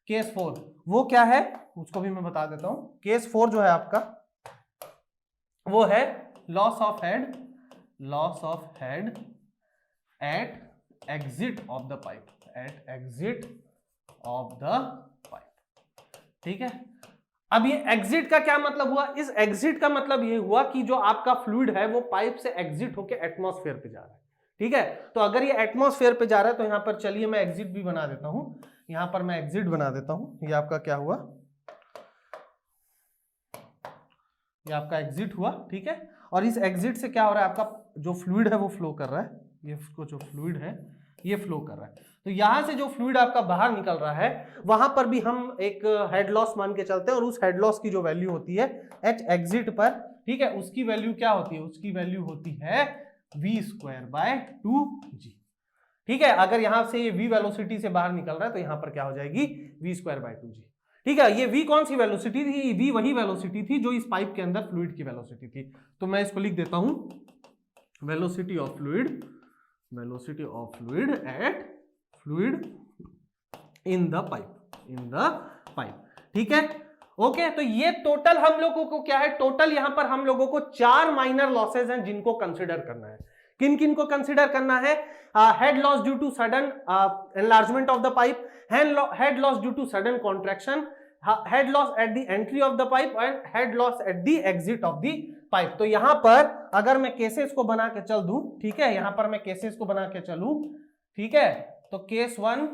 [SPEAKER 1] केस 4 वो क्या है उसको भी मैं बता देता हूं। केस 4 जो है आपका वो है loss of head at exit of the pipe, at exit of the pipe. ठीक है, अब ये एग्जिट का क्या मतलब हुआ, इस एग्जिट का मतलब ये हुआ कि जो आपका फ्लूइड है वो पाइप से एग्जिट होके एटमॉस्फेयर पे जा रहा है। ठीक है, तो अगर ये एटमॉस्फेयर पे जा रहा है तो यहां पर चलिए मैं एग्जिट भी बना देता हूं। यहां पर मैं एग्जिट बना देता हूं। ये आपका क्या हुआ, ये आपका एग्जिट हुआ। ठीक है, और इस एग्जिट से क्या हो रहा है, आपका जो फ्लूइड है वो फ्लो कर रहा है, ये जो फ्लूइड है ये फ्लो कर रहा है। तो यहां से जो फ्लूइड आपका बाहर निकल रहा है वहां पर भी हम एक हेड लॉस मान के चलते हैं और उस हेड लॉस की जो वैल्यू होती है एच एग्जिट पर, ठीक है, उसकी वैल्यू क्या होती है, उसकी वैल्यू होती है v स्क्वायर बाय 2g। ठीक है, अगर यहां से ये v वेलोसिटी से बाहर निकल रहा है तो यहां पर क्या हो जाएगी v स्क्वायर बाय 2g। ठीक है, ये v कौन सी वेलोसिटी थी, v वही वेलोसिटी थी जो इस पाइप के अंदर फ्लूइड की वेलोसिटी थी। तो मैं इसको लिख देता हूं velocity of fluid at fluid in the pipe. ठीक है, ओके, तो ये टोटल हम लोगों को क्या है, टोटल यहां पर हम लोगों को 4 माइनर लॉसेज हैं जिनको कंसीडर करना है। किन किन को कंसीडर करना है, head loss due to sudden enlargement of the pipe, head loss due to sudden contraction, head loss at the entry of the pipe and head loss at the exit of the pipe. तो यहां पर अगर मैं cases को बना के चल दूं, ठीक है, यहां पर मैं केसेस को बना के चलूं, ठीक है, तो केस 1,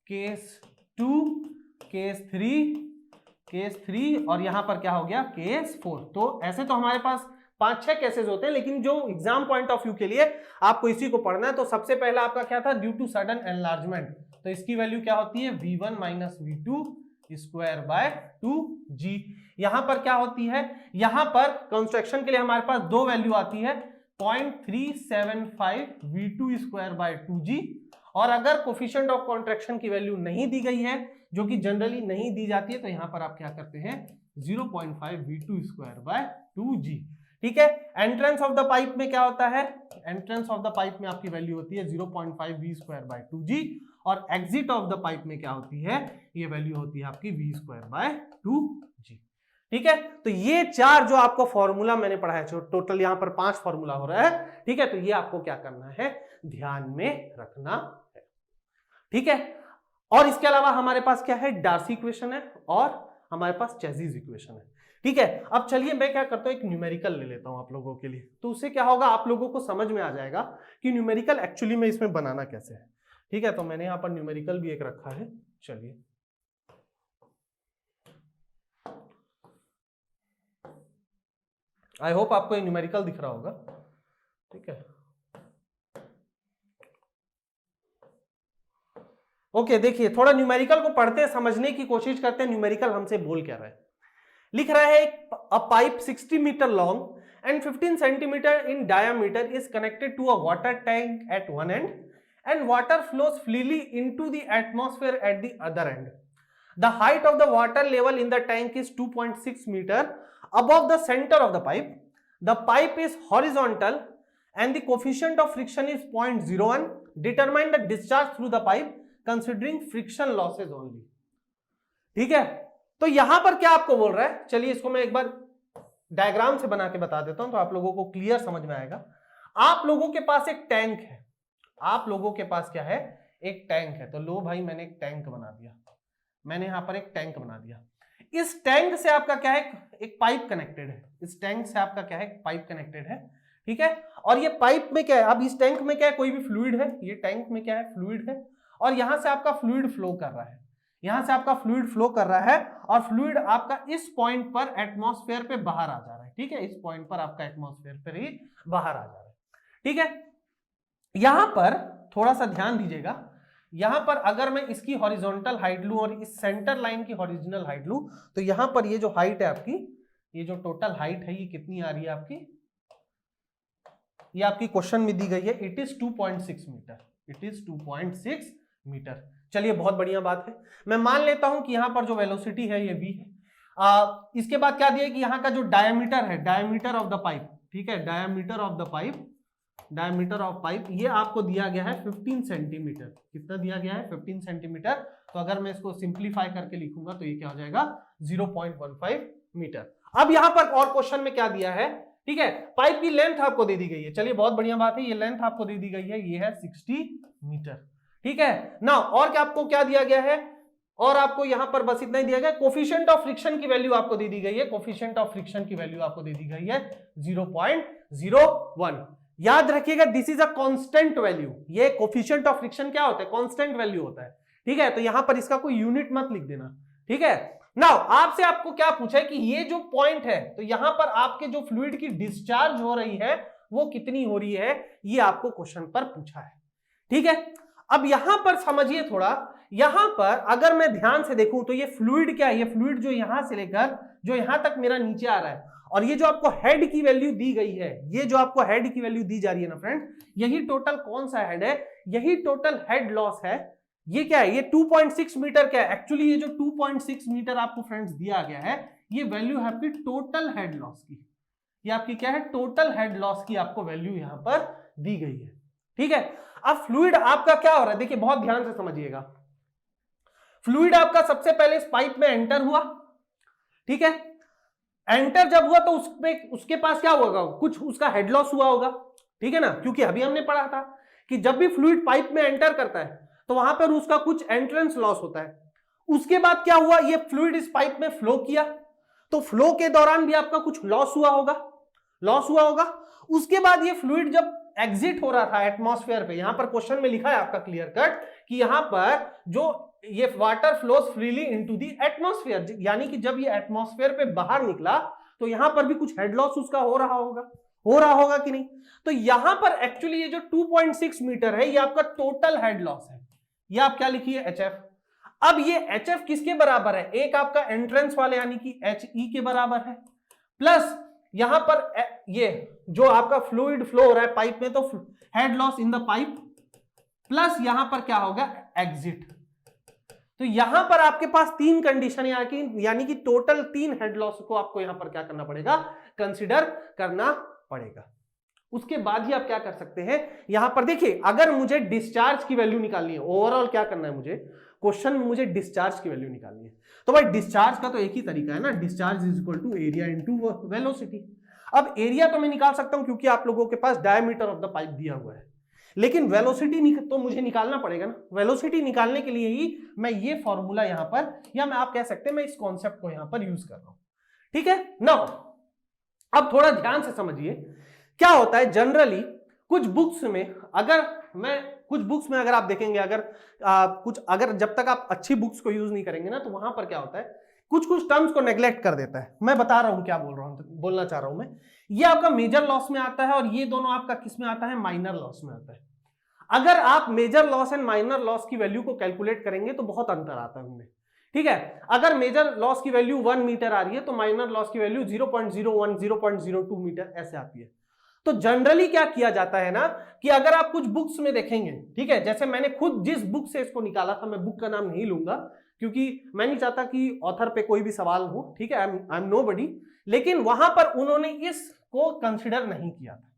[SPEAKER 1] केस 2, केस 3 और यहां पर क्या हो गया केस 4। तो ऐसे तो हमारे पास 5-6 केसेस होते हैं, लेकिन जो एग्जाम पॉइंट ऑफ व्यू के लिए आपको इसी को पढ़ना है। तो सबसे पहला आपका क्या था, ड्यू टू सडन एनलार्जमेंट, तो इसकी वैल्यू क्या होती है v1 minus v2 square by 2g। यहां पर क्या होती है, यहां पर कंस्ट्रक्शन के लिए हमारे पास दो वैल्यू आती है 0.375 v2 स्क्वायर बाय 2g, और अगर कोफिशिएंट ऑफ कॉन्ट्रैक्शन की वैल्यू नहीं दी गई है, जो कि जनरली नहीं दी जाती है, तो यहां पर आप क्या करते हैं 0.5 v2 स्क्वायर बाय 2g। ठीक है, एंट्रेंस ऑफ द पाइप में क्या होता है, एंट्रेंस ऑफ द पाइप में आपकी वैल्यू होती है 0.5 v स्क्वायर बाय 2g, और एग्जिट ऑफ द पाइप में क्या होती है, ये वैल्यू होती है आपकी v स्क्वायर बाय 2g। ठीक है, तो ये 4 जो आपको फॉर्मूला मैंने पढ़ाया, टोटल यहां पर 5 फॉर्मूला हो रहा है। ठीक है, तो ये आपको क्या करना है, ध्यान में रखना है। ठीक है, और इसके अलावा हमारे पास क्या है, डार्सी इक्वेशन है और हमारे पास चेज़िस इक्वेशन है। ठीक है, अब चलिए मैं क्या करता हूं, एक न्यूमेरिकल ले लेता हूं आप लोगों के लिए, तो उससे क्या होगा, आप लोगों को समझ में आ जाएगा कि न्यूमेरिकल एक्चुअली में इसमें बनाना कैसे है। ठीक है, तो मैंने यहां पर न्यूमेरिकल भी एक रखा है, चलिए आई होप आपको ये न्यूमेरिकल दिख रहा होगा। ठीक है, ओके, देखिए थोड़ा न्यूमेरिकल को पढ़ते हैं, समझने की कोशिश करते हैं न्यूमेरिकल हमसे बोल क्या रहा है। लिख रहा है a pipe 60 metre long and 15 centimetre in diameter is connected to a water tank at one end and water flows freely into the atmosphere at the other end. The height of the water level in the tank is 2.6 metre above the center of the pipe. The pipe is horizontal and the coefficient of friction is 0.01. Determine the discharge through the pipe considering friction losses only. ठीक है, तो यहां पर क्या आपको बोल रहा है, चलिए इसको मैं एक बार डायग्राम से बना के बता देता हूं तो आप लोगों को क्लियर समझ में आएगा। आप लोगों के पास एक टैंक है, आप लोगों के पास क्या है, एक टैंक है। तो लो भाई मैंने एक टैंक बना दिया, मैंने यहां पर एक टैंक बना दिया। इस टैंक से आपका क्या है, एक पाइप कनेक्टेड है, इस टैंक से आपका क्या है, पाइप कनेक्टेड है, ठीक है। और ये पाइप में क्या है, अब इस टैंक में क्या है, कोई भी फ्लूइड है, ये टैंक में क्या है, फ्लूइड है, और यहां से आपका फ्लूइड फ्लो कर रहा है, यहां से आपका फ्लूइड फ्लो कर रहा है, और फ्लूइड आपका इस पॉइंट पर एटमॉस्फेयर पे बाहर आ जा रहा है, ठीक है, इस पॉइंट पर आपका एटमॉस्फेयर पर ही बाहर आ जा रहा है, ठीक है। यहां पर थोड़ा सा ध्यान दीजिएगा, यहां पर अगर मैं इसकी हॉरिजॉन्टल हाइट लूं और इस सेंटर लाइन की हॉरिजॉन्टल हाइट लूं, तो यहां पर ये जो हाइट है आपकी, ये जो टोटल हाइट है, ये कितनी आ रही है आपकी, ये आपकी क्वेश्चन में दी गई है, it is 2.6 metre, it is 2.6 metre. चलिए बहुत बढ़िया बात है, मैं मान लेता हूं कि यहां पर जो वेलोसिटी है ये v है। इसके बाद क्या दिया कि यहां का जो डायमीटर है, डायमीटर ऑफ द पाइप, ठीक है, diameter of the pipe, diameter of pipe ये आपको दिया गया है 15 सेंटीमीटर। कितना दिया गया है, 15 सेंटीमीटर। तो अगर मैं इसको सिंप्लीफाई करके लिखूंगा तो ये क्या हो जाएगा, 0.15 मीटर। अब यहां पर और क्वेश्चन में क्या दिया है, ठीक है, पाइप की लेंथ आपको दे दी गई है, चलिए बहुत बढ़िया बात है, ये लेंथ आपको दे दी गई है, ये है 60 मीटर, ठीक है ना। और क्या आपको क्या दिया गया है, और आपको यहां पर बस इतना ही दिया गया, कोफिशिएंट ऑफ फ्रिक्शन की वैल्यू आपको दे दी गई है, कोफिशिएंट ऑफ फ्रिक्शन की वैल्यू आपको दे दी गई है 0.01। याद रखिएगा this is a constant value, ये कोफिशिएंट ऑफ फ्रिक्शन क्या होता है, कांस्टेंट वैल्यू होता है, ठीक है। तो यहां पर इसका कोई यूनिट मत लिख देना, ठीक है। नाउ आपसे आपको क्या पूछा है कि ये जो पॉइंट है, तो यहां पर आपके जो फ्लूइड की डिस्चार्ज हो रही है वो कितनी हो रही है, ये आपको क्वेश्चन पर पूछा है, ठीक है। अब यहां पर समझिए थोड़ा, यहां पर अगर मैं ध्यान से देखूं तो ये फ्लूइड क्या है, ये फ्लूइड जो यहां से लेकर जो यहां तक मेरा नीचे आ रहा है, और ये जो आपको हेड की वैल्यू दी गई है, ये जो आपको हेड की वैल्यू दी जा रही है ना फ्रेंड, यही टोटल कौन सा हेड है, यही टोटल हेड लॉस है। ये क्या है, ये 2.6 मीटर क्या है, एक्चुअली ये जो 2.6 मीटर आपको फ्रेंड्स दिया गया है, ये वैल्यू है आपकी टोटल हेड लॉस की, ये आपकी क्या है, टोटल हेड लॉस की आपको वैल्यू यहां पर दी गई है, ठीक है। अब फ्लूइड आपका क्या हो रहा है, देखिए बहुत ध्यान से समझिएगा, फ्लूइड आपका सबसे पहले इस पाइप में एंटर हुआ, ठीक है, एंटर जब हुआ तो उसके पास क्या होगा, कुछ उसका हेड लॉस हुआ होगा, ठीक है ना, क्योंकि अभी हमने पढ़ा था कि जब भी फ्लूइड पाइप में एंटर करता है तो वहां पर उसका कुछ एंट्रेंस लॉस होता है। उसके बाद क्या हुआ, ये फ्लूइड इस पाइप में फ्लो किया, तो फ्लो के दौरान भी आपका कुछ लॉस हुआ होगा, लॉस हुआ होगा। उसके बाद ये फ्लूइड जब एग्जिट हो रहा था एटमॉस्फेयर पे, यहां पर क्वेश्चन में लिखा है आपका क्लियर कट कि यहां पर जो ये water flows freely into the atmosphere, यानी कि जब ये एटमॉस्फेयर पे बाहर निकला तो यहां पर भी कुछ हेड लॉस उसका हो रहा होगा कि नहीं। तो यहां पर एक्चुअली ये जो 2.6 मीटर है, ये आपका टोटल हेड लॉस है, ये आप क्या लिखिए, HF। अब ये HF किसके बराबर है, एक आपका एंट्रेंस वाले यानी कि HE के बराबर है, प्लस यहां पर ये जो आपका फ्लूइड फ्लो हो रहा है पाइप में, तो head loss in the pipe, plus यहां पर क्या होगा, एग्जिट। तो यहां पर आपके पास तीन कंडीशन, यानी कि टोटल 3 हेड लॉस को आपको यहां पर क्या करना पड़ेगा, कंसीडर करना पड़ेगा। उसके बाद ही आप क्या कर सकते हैं, यहां पर देखिए अगर मुझे डिस्चार्ज की वैल्यू निकालनी है, ओवरऑल क्या करना है मुझे, क्वेश्चन में मुझे डिस्चार्ज की वैल्यू निकालनी है, तो भाई डिस्चार्ज का तो एक ही तरीका है ना, discharge is equal to area into velocity. अब एरिया तो मैं निकाल सकता हूं क्योंकि आप लोगों के पास डायमीटर ऑफ द पाइप दिया हुआ है, लेकिन वेलोसिटी तो मुझे निकालना पड़ेगा ना। वेलोसिटी निकालने के लिए ही मैं ये फॉर्मूला यहां पर, या मैं आप कह सकते हैं मैं इस कॉन्सेप्ट को यहां पर यूज कर रहा हूं, ठीक है ना। अब थोड़ा ध्यान से समझिए क्या होता है, जनरली कुछ बुक्स में अगर आप देखेंगे, अगर जब तक आप अच्छी बुक्स को यूज नहीं करेंगे ना, तो वहां पर क्या होता है, कुछ टर्म्स को नेग्लेक्ट कर देता है। मैं बता रहा हूं क्या बोलना चाह रहा हूं मैं, ये आपका मेजर लॉस में आता है और ये दोनों आपका किस में आता है, माइनर लॉस में आता है। अगर आप major loss and minor loss की वैल्यू को कैलकुलेट करेंगे तो बहुत अंतर आता है उनमें, ठीक है। अगर मेजर लॉस की वैल्यू 1 मीटर आ रही है तो माइनर लॉस की वैल्यू 0.01 0.02 मीटर ऐसे आती है। तो जनरली क्या किया जाता है ना कि अगर आप कुछ बुक्स में देखेंगे, ठीक है, जैसे मैंने खुद जिस बुक से इसको निकाला था, मैं बुक का नाम नहीं लूंगा क्योंकि मैं नहीं चाहता कि ऑथर पे कोई भी सवाल हो, ठीक है, आई एम नोबडी, लेकिन वहां पर उन्होंने इसको कंसिडर नहीं किया था,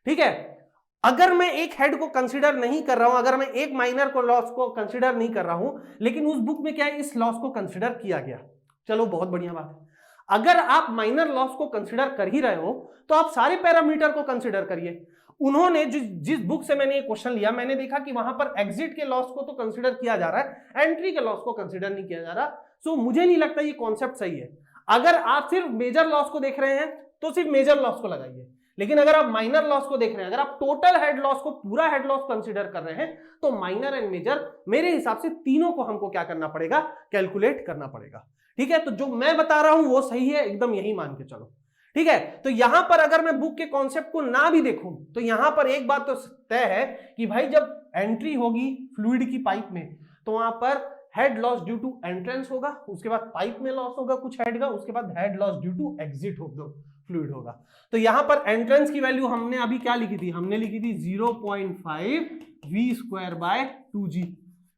[SPEAKER 1] ठीक है। अगर मैं एक हेड को कंसिडर नहीं कर रहा हूं, अगर मैं एक माइनर को लॉस को कंसिडर नहीं कर रहा हूं, लेकिन उस बुक में क्या है, इस लॉस को कंसिडर किया गया, चलो बहुत बढ़िया बात है। अगर आप माइनर लॉस को कंसिडर कर ही रहे हो तो आप सारे पैरामीटर को कंसिडर करिए। उन्होंने जिस बुक से मैंने ये क्वेश्चन लिया, मैंने देखा कि वहां पर एग्जिट के लॉस को तो कंसिडर किया जा रहा है, एंट्री के लॉस को कंसिडर नहीं किया जा रहा। सो मुझे नहीं लगता ये कॉन्सेप्ट सही है। अगर आप सिर्फ मेजर लॉस को देख रहे हैं तो सिर्फ मेजर लॉस को लगाइए, लेकिन अगर आप माइनर लॉस को देख रहे हैं, अगर आप टोटल हेड लॉस को, पूरा हेड लॉस कंसिडर कर रहे हैं, तो माइनर एंड मेजर मेरे हिसाब से तीनों को हमको क्या करना पड़ेगा, कैलकुलेट करना पड़ेगा। ठीक है, तो जो मैं बता रहा हूं वो सही है, एकदम यही मान के चलो। ठीक है, तो यहां पर अगर मैं बुक के कॉन्सेप्ट को ना भी देखूं तो यहां पर एक बात तो तय है कि भाई जब एंट्री होगी फ्लूइड की पाइप में तो वहां पर head loss due to entrance होगा, उसके बाद पाइप में लॉस होगा कुछ हेड का, उसके बाद head loss due to exit होगा, फ्लूइड होगा। तो यहां पर एंट्रेंस की वैल्यू हमने अभी क्या लिखी थी, हमने लिखी थी 0.5 v²/2g,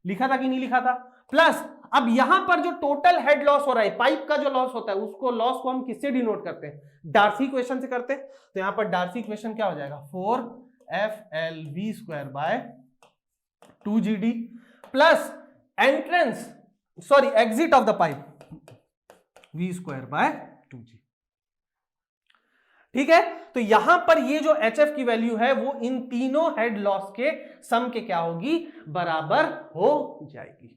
[SPEAKER 1] लिखा था कि नहीं लिखा था। प्लस अब यहां पर जो टोटल हेड लॉस हो रहा है, पाइप का जो लॉस होता है, उसको लॉस को हम किससे डिनोट करते हैं, डार्सी इक्वेशन से करते हैं। तो यहां पर डार्सी इक्वेशन क्या हो जाएगा, 4FLv²/2gd plus exit of the pipe v²/2g। ठीक है, तो यहां पर ये जो HF की वैल्यू है वो इन तीनों हेड लॉस के सम के क्या होगी, बराबर हो जाएगी।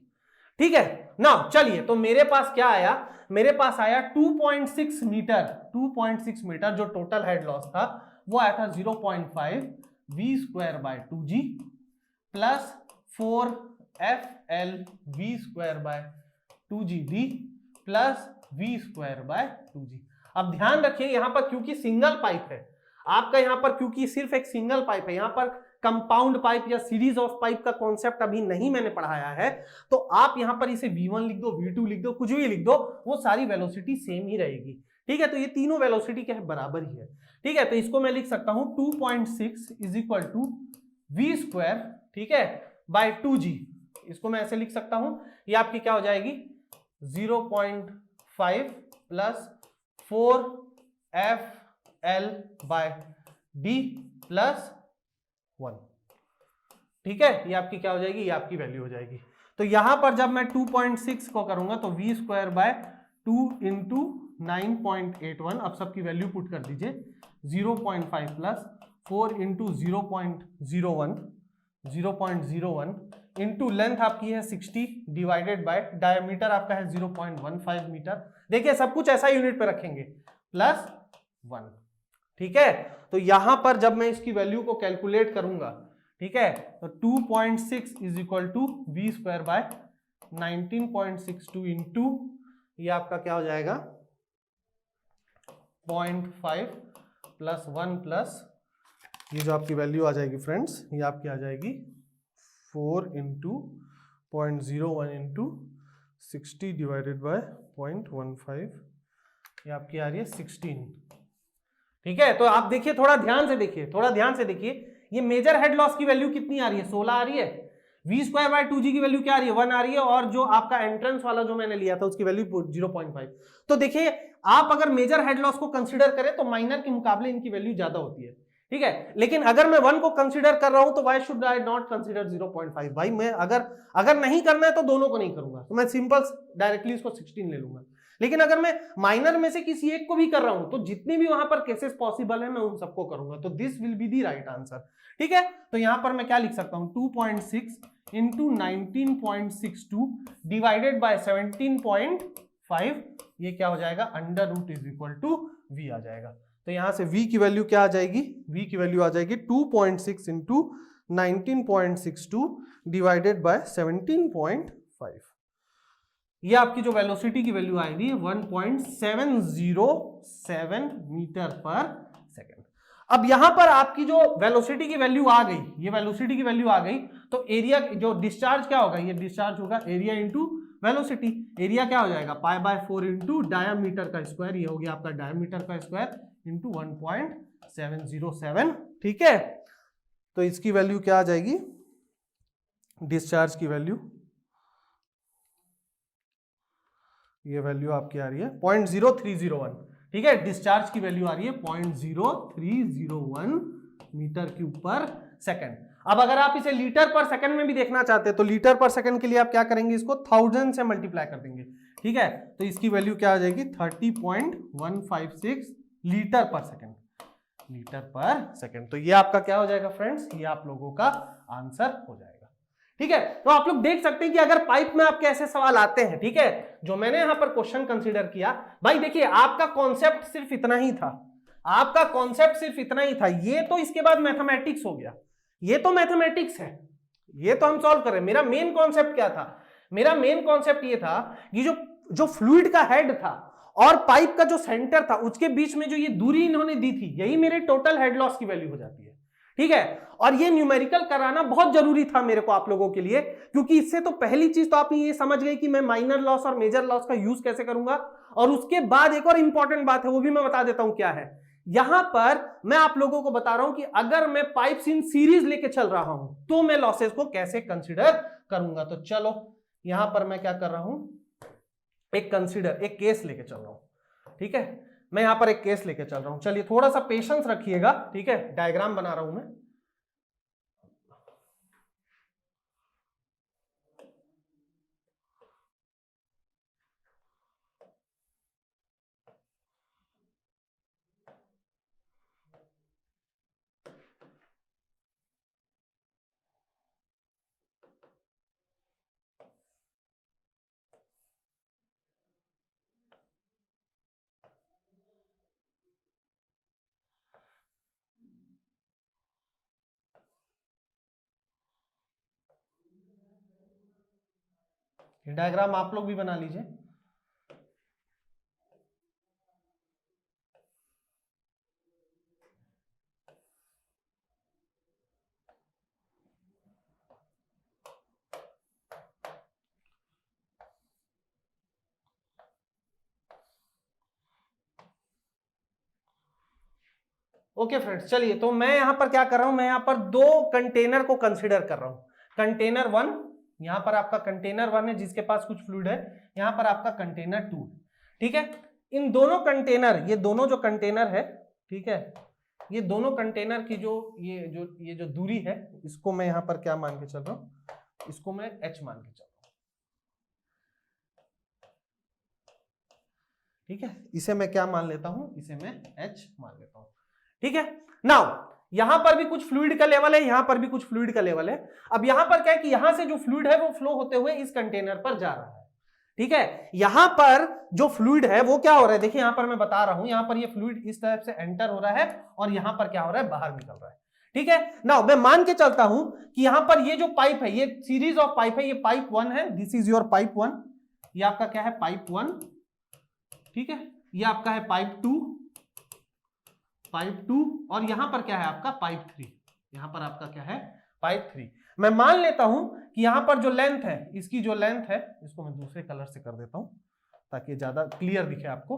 [SPEAKER 1] ठीक है ना, चलिए तो मेरे पास क्या आया, मेरे पास आया 2.6 मीटर जो टोटल हेड लॉस था वो आया था 0.5 v²/2g plus 4FLv²/2gd plus v²/2g। अब ध्यान रखिए यहां पर क्योंकि सिंगल पाइप है आपका, यहां पर क्योंकि सिर्फ एक सिंगल पाइप है, यहां पर कंपाउंड पाइप या सीरीज ऑफ पाइप का कॉन्सेप्ट अभी नहीं मैंने पढ़ाया है, तो आप यहां पर इसे v1 लिख दो, v2 लिख दो, कुछ भी लिख दो, वो सारी वेलोसिटी सेम ही रहेगी। ठीक है, तो ये तीनों वेलोसिटी क्या है, बराबर ही है। ठीक है, तो इसको मैं लिख सकता हूं 2.6 = v², ठीक है, बाय 2g। इसको मैं ऐसे लिख सकता हूं, ये आपकी क्या हो जाएगी 0.5 प्लस 4FL/d प्लस 1। ठीक है, ये आपकी क्या हो जाएगी, ये आपकी वैल्यू हो जाएगी। तो यहां पर जब मैं 2.6 को करूंगा तो v²/2 × 9.81, अब सबकी वैल्यू पुट कर दीजिए, 0.5 प्लस 4 × 0.01 इंटू लेंथ आपकी है 60 डिवाइडेड बाय डायमीटर आपका है 0.15 मीटर। देखिए सब कुछ ऐसा यूनिट पे रखेंगे, प्लस 1। ठीक है, तो यहां पर जब मैं इसकी वैल्यू को कैलकुलेट करूंगा, ठीक है, तो 2.6 = v²/19.62 इंटू ये आपका क्या हो जाएगा 0.5 प्लस 1 प्लस ये जो आपकी वैल्यू आ जाएगी फ्रेंड्स, ये आपकी आ जाएगी 4 × 0.01 इंटू 60 डिवाइडेड बाय 0.15, ये आपकी आ रही है 16। ठीक है, तो आप देखिए, थोड़ा ध्यान से देखिए, ये मेजर हेड लॉस की वैल्यू कितनी आ रही है, 16 आ रही है, v²/2g की वैल्यू क्या आ रही है, 1 आ रही है, और जो आपका एंट्रेंस वाला जो मैंने लिया था उसकी वैल्यू 0.5। तो देखिए आप अगर मेजर हेड लॉस को कंसीडर करें तो माइनर के मुकाबले इनकी वैल्यू ज्यादा होती है। ठीक है, लेकिन अगर मैं 1 को कंसीडर कर रहा हूं तो why should I not consider 0.5। भाई मैं अगर नहीं करना है तो दोनों को नहीं करूंगा, तो मैं सिंपल डायरेक्टली इसको 16 ले लूंगा। लेकिन अगर मैं माइनर में से किसी एक को भी कर रहा हूं तो जितनी भी वहां पर केसेस पॉसिबल है मैं उन सबको करूंगा, तो this will be the right answer. ठीक है, तो यहां पर मैं क्या लिख सकता हूं 2.6 × 19.62 डिवाइडेड बाय 17.5, ये क्या हो जाएगा √= v आ जाएगा। तो यहां से v की वैल्यू क्या आ जाएगी, v की वैल्यू आ जाएगी 2.6 × 19.62 डिवाइडेड बाय 17.5। ये आपकी जो वेलोसिटी की वैल्यू आएगी 1.707 मीटर पर सेकेंड। अब यहां पर आपकी जो वेलोसिटी की वैल्यू आ गई, ये वेलोसिटी की वैल्यू आ गई, तो एरिया जो डिस्चार्ज क्या होगा, ये डिस्चार्ज होगा एरिया इंटू वेलोसिटी। एरिया क्या हो जाएगा π/4 इंटू डायमीटर का स्क्वायर, ये हो गया आपका डायमीटर का स्क्वायर इंटू 1.707। ठीक है, तो इसकी वैल्यू क्या आ जाएगी, डिस्चार्ज की वैल्यू, ये वैल्यू आपकी आ रही है 0.0301। ठीक है, डिस्चार्ज की वैल्यू आ रही है 0.0301 मीटर क्यूब पर सेकंड। अब अगर आप इसे लीटर पर सेकंड में भी देखना चाहते हैं तो लीटर पर सेकंड के लिए आप क्या करेंगे, इसको 1000 से मल्टीप्लाई कर देंगे। ठीक है, तो इसकी वैल्यू क्या आ जाएगी 30.156 लीटर पर सेकेंड, लीटर पर सेकेंड। तो ये आपका क्या हो जाएगा फ्रेंड्स, ये आप लोगों का आंसर हो जाएगा। ठीक है, तो आप लोग देख सकते हैं कि अगर पाइप में आपके ऐसे सवाल आते हैं, ठीक है, जो मैंने यहां पर क्वेश्चन कंसीडर किया, भाई देखिए आपका कॉन्सेप्ट सिर्फ इतना ही था, आपका कॉन्सेप्ट सिर्फ इतना ही था। ये तो इसके बाद मैथमेटिक्स हो गया, ये तो मैथमेटिक्स है, ये तो हम सॉल्व कर रहे हैं। मेरा मेन कॉन्सेप्ट क्या था, मेरा मेन कॉन्सेप्ट ये था कि जो फ्लूइड का हेड था और पाइप का जो सेंटर था उसके बीच में जो ये दूरी इन्होंने दी थी, यही मेरे टोटल हेड लॉस की वैल्यू हो जाती है। ठीक है, और ये न्यूमेरिकल कराना बहुत जरूरी था मेरे को आप लोगों के लिए, क्योंकि इससे तो पहली चीज तो आप ये समझ गए कि मैं माइनर लॉस और मेजर लॉस का यूज कैसे करूंगा। और उसके बाद एक और इंपॉर्टेंट बात है, वो भी मैं बता देता हूं क्या है। यहां पर मैं आप लोगों को बता रहा हूं कि अगर मैं पाइप्स इन सीरीज लेके चल रहा हूं तो मैं लॉसेस को कैसे कंसिडर करूंगा। तो चलो यहां पर मैं क्या कर रहा हूं, एक केस लेके चल रहा हूं। ठीक है, मैं यहां पर एक केस लेके चल रहा हूं। चलिए थोड़ा सा पेशेंस रखिएगा, ठीक है, डायग्राम बना रहा हूं मैं। डायग्राम आप लोग भी बना लीजिए। ओके फ्रेंड्स, चलिए तो मैं यहां पर क्या कर रहा हूं, मैं यहां पर दो कंटेनर को कंसीडर कर रहा हूं। कंटेनर वन, यहां पर आपका कंटेनर वन है जिसके पास कुछ फ्लूइड है, यहां पर आपका कंटेनर टू। ठीक है, इन दोनों कंटेनर, ये दोनों जो कंटेनर है, ठीक है, ये दोनों कंटेनर की ये जो दूरी है, इसको मैं यहां पर क्या मान के चल रहा हूं, इसको मैं h मान के चल रहा हूं। ठीक है, इसे मैं क्या मान लेता हूं, इसे मैं h मान लेता हूं। ठीक है, नाउ यहां पर भी कुछ फ्लूइड का लेवल है, यहां पर भी कुछ फ्लूइड का लेवल है। अब यहां पर क्या है कि यहां से जो फ्लूइड है वो फ्लो होते हुए इस कंटेनर पर जा रहा है। ठीक है, यहां पर जो फ्लूइड है वो क्या हो रहा है, देखिए यहां पर मैं बता रहा हूं, यहां पर ये फ्लूइड इस तरफ से एंटर हो रहा है और यहां पर क्या हो रहा है, बाहर निकल रहा है। ठीक है, नाउ मैं मान के चलता हूं कि यहां पर ये जो पाइप है, ये सीरीज ऑफ पाइप है, ये पाइप वन है, this is your pipe one, ये आपका क्या है, पाइप वन। ठीक है, ये आपका है पाइप टू, और यहां पर क्या है आपका पाइप थ्री, यहां पर आपका क्या है, पाइप थ्री। मैं मान लेता हूं कि यहां पर जो लेंथ है, इसकी जो लेंथ है, इसको मैं दूसरे कलर से कर देता हूं ताकि ज्यादा क्लियर दिखे आपको।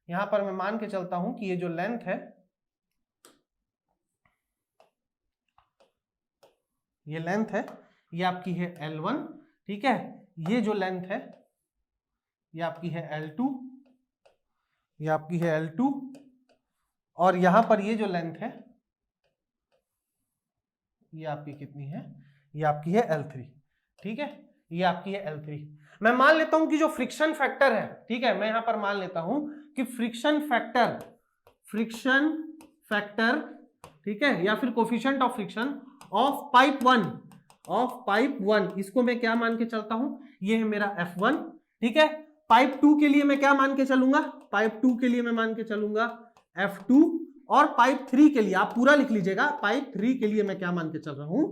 [SPEAKER 1] यहां पर मैं मान के चलता हूं कि ये जो लेंथ है, ये लेंथ है, ये आपकी है L1। ठीक है, ये जो लेंथ है ये आपकी है L2, ये आपकी है L2, और यहां पर ये जो लेंथ है ये आपकी कितनी है, ये आपकी है L3। ठीक है, ये आपकी है L3। मैं मान लेता हूं कि जो फ्रिक्शन फैक्टर है, ठीक है, मैं यहां पर मान लेता हूं कि फ्रिक्शन फैक्टर, ठीक है, या फिर coefficient of friction of pipe one, इसको मैं क्या मान के चलता हूं, ये है मेरा F1। ठीक है, पाइप टू के लिए मैं क्या मान के चलूंगा, पाइप टू के लिए मैं मान के चलूंगा F2, और पाइप थ्री के लिए आप पूरा लिख लीजिएगा, पाइप थ्री के लिए मैं क्या मान के चल रहा हूं,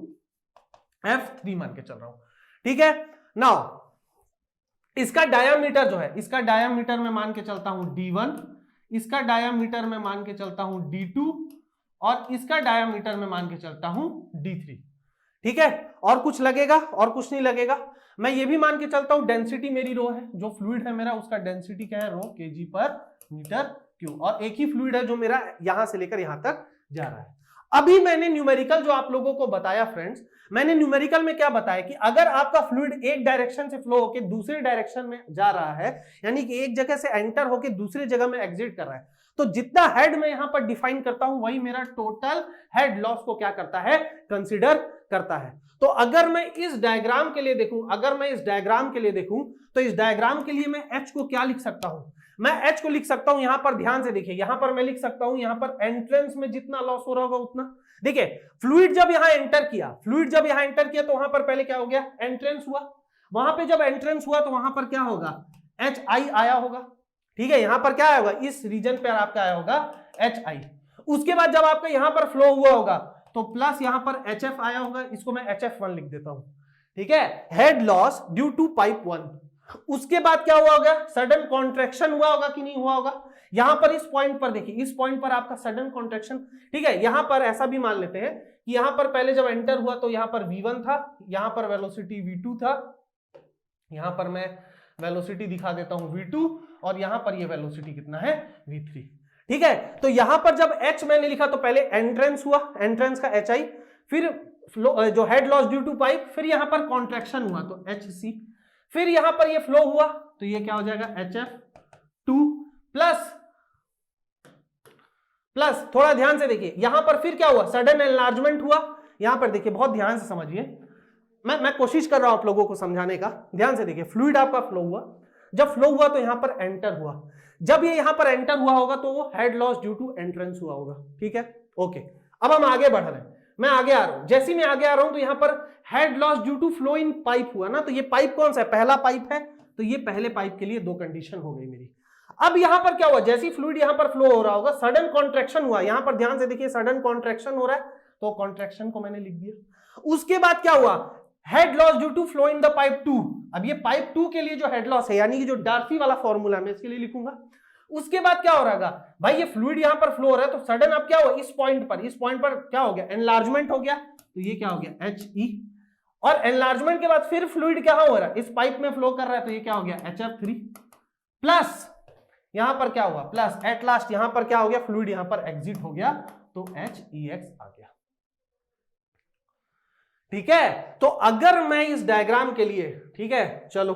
[SPEAKER 1] F3 मान के चल रहा हूं। ठीक है, नाउ इसका डायामीटर जो है, इसका डायामीटर मैं मान के चलता हूं D1, इसका डायामीटर मैं मान के चलता हूं D2, और इसका डायामीटर मैं मान के चलता हूं D3। ठीक है, और कुछ लगेगा, और कुछ नहीं लगेगा। मैं ये भी मान के चलता हूं डेंसिटी मेरी रो है, जो फ्लूइड है मेरा उसका डेंसिटी क्या है, रो kg पर मीटर क्यूब, और एक ही फ्लूइड है जो मेरा यहां से लेकर यहां तक जा रहा है। अभी मैंने न्यूमेरिकल जो आप लोगों को बताया फ्रेंड्स, मैंने न्यूमेरिकल में क्या बताया कि अगर आपका फ्लूइड एक डायरेक्शन से फ्लो होकर दूसरे डायरेक्शन में जा रहा है, यानी कि एक जगह से एंटर होकर दूसरी जगह में एग्जिट कर रहा है, तो जितना हेड मैं यहां पर डिफाइन करता हूं वही मेरा टोटल हेड लॉस को क्या करता है, कंसीडर करता है। तो अगर मैं इस डायग्राम के लिए देखूं, तो इस डायग्राम के लिए मैं H को क्या लिख सकता हूं? मैं H को लिख सकता हूं, यहां पर ध्यान से देखिए, यहां पर मैं लिख सकता हूं, यहां पर एंट्रेंस में जितना लॉस हो रहा होगा उतना। देखिए फ्लूइड जब यहां एंटर किया, तो वहां पर पहले क्या हो गया? एंट्रेंस हुआ। वहां पे जब एंट्रेंस हुआ तो वहां पर क्या होगा? HI आया होगा। ठीक है, यहां पर क्या आया होगा? इस रीजन पे आपका आया होगा HI। उसके बाद जब आपका यहां पर फ्लो हुआ होगा तो प्लस यहां पर HF आया होगा, इसको मैं HF1 लिख देता हूं। ठीक है, head loss due to pipe 1। उसके बाद क्या हुआ होगा? सडन कॉन्ट्रैक्शन हुआ होगा कि नहीं हुआ होगा? यहां पर इस पॉइंट पर देखिए, इस पॉइंट पर आपका सडन कॉन्ट्रैक्शन। ठीक है, यहां पर ऐसा भी मान लेते हैं कि यहां पर पहले जब एंटर हुआ तो यहां पर V1 था, यहां पर वेलोसिटी V2 था, यहां पर मैं वेलोसिटी दिखा देता हूं V2, और यहां पर ये वेलोसिटी कितना है? V3। ठीक है, तो यहां पर जब H मैंने लिखा तो पहले एंट्रेंस हुआ, एंट्रेंस का HI, फिर फ्लो जो head loss due to pipe, फिर यहां पर कॉन्ट्रैक्शन हुआ तो HC, फिर यहां पर ये फ्लो हुआ तो ये क्या हो जाएगा? HF2 प्लस थोड़ा ध्यान से देखिए, यहां पर फिर क्या हुआ? सडन एनलार्जमेंट हुआ। यहां पर देखिए, बहुत ध्यान से समझिए, मैं कोशिश कर रहा हूं आप लोगों को समझाने का, ध्यान से देखिए। फ्लूइड आपका फ्लो हुआ, जब फ्लो हुआ तो यहां पर एंटर हुआ, जब ये यहां पर एंटर हुआ होगा तो वो head loss due to entrance हुआ होगा। ठीक है, ओके। अब हम आगे बढ़ रहे हैं, मैं आगे आ रहा हूं। जैसे मैं आगे आ रहा हूं तो यहां पर head loss due to flow in pipe हुआ ना, तो ये पाइप कौन सा है? पहला पाइप है, तो ये पहले पाइप के लिए दो कंडीशन हो गई मेरी। अब यहां पर क्या हुआ? जैसे फ्लूइड यहां पर फ्लो हो रहा होगा, सडन कॉन्ट्रैक्शन हुआ, यहां पर ध्यान से देखिए, सडन कॉन्ट्रैक्शन हो रहा है, तो कॉन्ट्रैक्शन को मैंने लिख दिया। उसके बाद क्या हुआ? Head loss due to flow in the pipe 2। अब ये पाइप 2 के लिए जो हेड लॉस है, यानी कि जो डार्सी वाला फॉर्मूला मैं इसके लिए लिखूंगा। उसके बाद क्या हो रहा है भाई? ये फ्लूइड यहां पर फ्लो हो रहा है, तो सडन अब क्या हुआ? इस पॉइंट पर क्या हो गया? एनलार्जमेंट हो गया, तो ये क्या हो गया? HE। और एनलार्जमेंट के बाद फिर फ्लूइड क्या हो रहा है? इस पाइप में फ्लो कर रहा है, तो ये क्या हो गया? HF3 प्लस यहां पर क्या हुआ? प्लस एट लास्ट यहां पर क्या हो गया? फ्लूइड यहां पर एग्जिट हो गया, तो HEX आ गया। ठीक है, तो अगर मैं इस डायग्राम के लिए, ठीक है, चलो,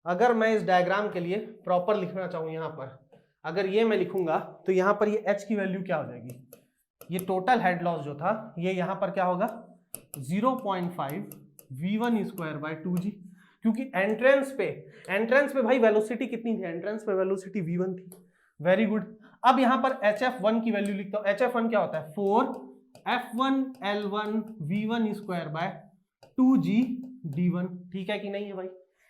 [SPEAKER 1] अगर मैं इस डायग्राम के लिए प्रॉपर लिखना चाहूं, यहां पर अगर ये मैं लिखूंगा तो यहां पर ये H की वैल्यू क्या हो जाएगी? ये टोटल हेड लॉस जो था, ये यहां पर क्या होगा? 0.5 V1 स्क्वायर बाय 2G, क्योंकि एंट्रेंस पे भाई वेलोसिटी कितनी थी? एंट्रेंस पे वेलोसिटी V1 थी। Very good. अब यहां पर HF1 की वैल्यू लिखता हूं। HF1 क्या होता है? 4F1 L1 V1 square by 2G D1। ठीक है कि नहीं है भाई?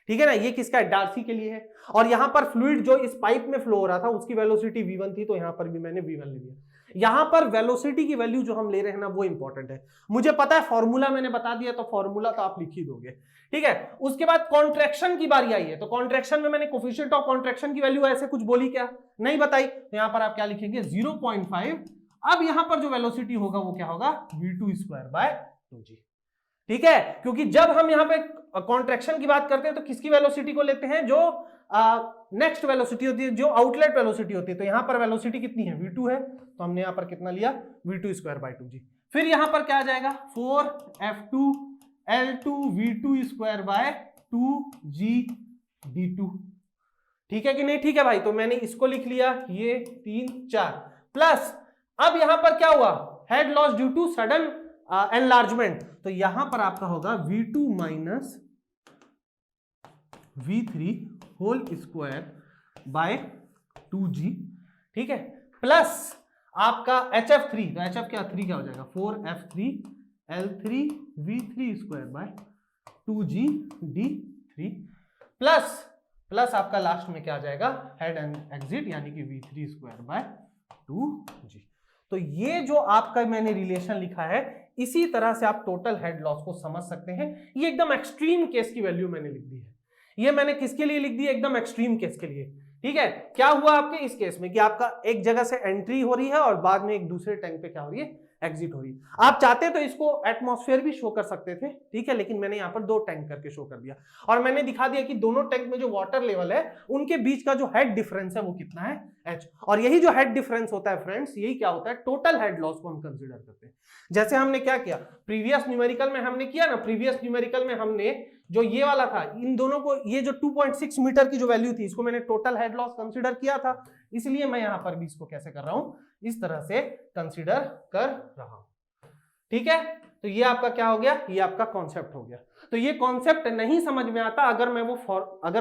[SPEAKER 1] ठीक है ना, ये किसका है? डार्सी के लिए है। और यहां पर फ्लूइड जो इस पाइप में फ्लो हो रहा था उसकी वेलोसिटी V1 थी, तो यहां पर भी मैंने V1 ले लिया। यहां पर वेलोसिटी की वैल्यू जो हम ले रहे हैं ना, वो इंपॉर्टेंट है। मुझे पता है फॉर्मूला मैंने बता दिया, तो फॉर्मूला तो आप लिख ही दोगे। ठीक है, उसके बाद कॉन्ट्रैक्शन की बारी आई है, तो कॉन्ट्रैक्शन में मैंने कोफिशिएंट ऑफ कॉन्ट्रैक्शन की वैल्यू ऐसे कुछ बोली क्या? नहीं बताई। तो यहां पर आप क्या लिखेंगे? 0.5। अब यहां पर जो वेलोसिटी होगा वो क्या होगा? V2 square by 2G। ठीक है, क्योंकि जब हम यहां पे कॉन्ट्रैक्शन की बात करते हैं तो किसकी वेलोसिटी को लेते हैं? जो नेक्स्ट वेलोसिटी होती है, जो आउटलेट वेलोसिटी होती है। तो यहां पर वेलोसिटी कितनी है? V2 है, तो हमने यहां पर कितना लिया? V2 square by 2G। फिर यहां पर क्या आ जाएगा? 4F2 L2 V2 square by 2G D2। ठीक है कि नहीं? ठीक है भाई, तो मैंने इसको लिख लिया, ये 3 4 प्लस। अब यहां पर क्या हुआ? Head loss due to sudden enlargement, तो यहां पर आपका होगा V2 minus V3 whole square by 2G। ठीक है, प्लस आपका HF3, तो HF क्या 3 क्या हो जाएगा? 4F3 L3 V3 square by 2G D3 plus आपका लास्ट में क्या आ जाएगा? हेड एंड एग्जिट, यानी कि V3 स्क्वायर बाय 2G। तो ये जो आपका मैंने रिलेशन लिखा है, इसी तरह से आप टोटल हेड लॉस को समझ सकते हैं। ये एकदम एक्सट्रीम केस की वैल्यू मैंने लिख दी है। ये मैंने किसके लिए लिख दी है? एकदम एक्सट्रीम केस के लिए। ठीक है, क्या हुआ आपके इस केस में कि आपका एक जगह से एंट्री हो रही है और बाद में एक दूसरे टैंक पे क्या हो रही है? एग्जिट हो रही है। आप चाहते तो इसको एटमॉस्फेयर भी शो कर सकते थे, ठीक है, लेकिन मैंने यहां पर 2 टैंक करके शो कर दिया। और मैंने दिखा दिया कि दोनों टैंक में जो वाटर लेवल है उनके बीच का जो हेड डिफरेंस है वो कितना है? H। और यही जो हेड डिफरेंस होता है फ्रेंड्स, यही क्या होता है? टोटल हेड लॉस को हम कंसीडर करते हैं। जैसे हमने क्या किया प्रीवियस न्यूमेरिकल में, हमने किया ना, प्रीवियस न्यूमेरिकल में हमने जो ये वाला था, इन दोनों को, ये जो 2.6 मीटर की जो वैल्यू थी, इसको मैंने टोटल हेड लॉस कंसीडर किया था। इसलिए मैं यहां पर भी इसको कैसे कर रहा हूं? इस तरह से कंसीडर कर रहा हूं। ठीक है, तो ये आपका क्या हो गया, ये आपका कॉन्सेप्ट हो गया। तो ये कॉन्सेप्ट नहीं समझ में आता अगर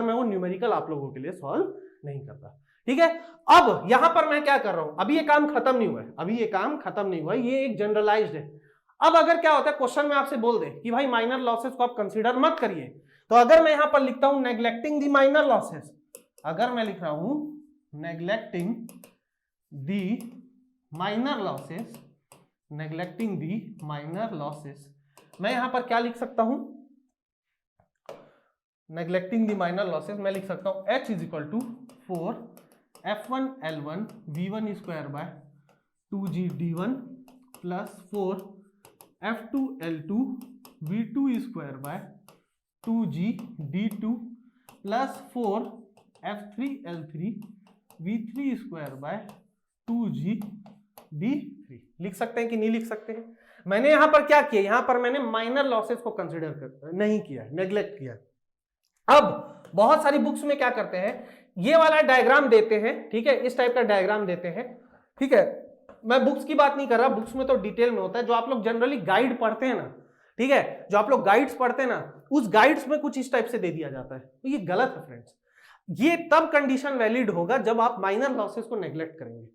[SPEAKER 1] मैं वो न्यूमेरिकल आप लोगों के लिए सॉल्व नहीं करता। ठीक है, अब यहां पर मैं क्या कर रहा हूं, अभी ये काम खत्म नहीं हुआ है, अभी ये काम खत्म नहीं हुआ है, ये एक जनरलाइज्ड है। अब अगर क्या होता है, क्वेश्चन में आपसे बोल दे कि भाई माइनर लॉसेस को आप कंसीडर मत करिए, तो अगर मैं यहां पर लिखता हूं नेग्लेक्टिंग दी माइनर लॉसेस, अगर मैं लिख रहा हूं neglecting the minor losses, neglecting the minor losses, मैं यहां पर क्या लिख सकता हूं, नेग्लेक्टिंग दी माइनर लॉसेस मैं लिख सकता हूं H is equal to 4 F1 L1 V1 square by 2G D1 plus 4 F2 L2 V2 square by 2G D2 plus 4 F3 L3 V3 square by 2G D3। लिख सकते हैं कि नहीं लिख सकते हैं? मैंने यहां पर क्या किया, यहां पर मैंने माइनर लॉसेस को कंसीडर नहीं किया, नेग्लेक्ट किया। अब बहुत सारी बुक्स में क्या करते हैं, ये वाला डायग्राम देते हैं, ठीक है, इस टाइप का डायग्राम देते हैं, ठीक है। मैं बुक्स की बात नहीं कर रहा, बुक्स में तो डिटेल में होता है, जो आप लोग जनरली गाइड पढ़ते हैं ना, ठीक है, जो आप लोग गाइड्स पढ़ते हैं ना, उस गाइड्स में कुछ इस टाइप से दे दिया जाता है, तो ये गलत है फ्रेंड्स। ये तब कंडीशन वैलिड होगा जब आप माइनर लॉसेस को नेग्लेक्ट करेंगे।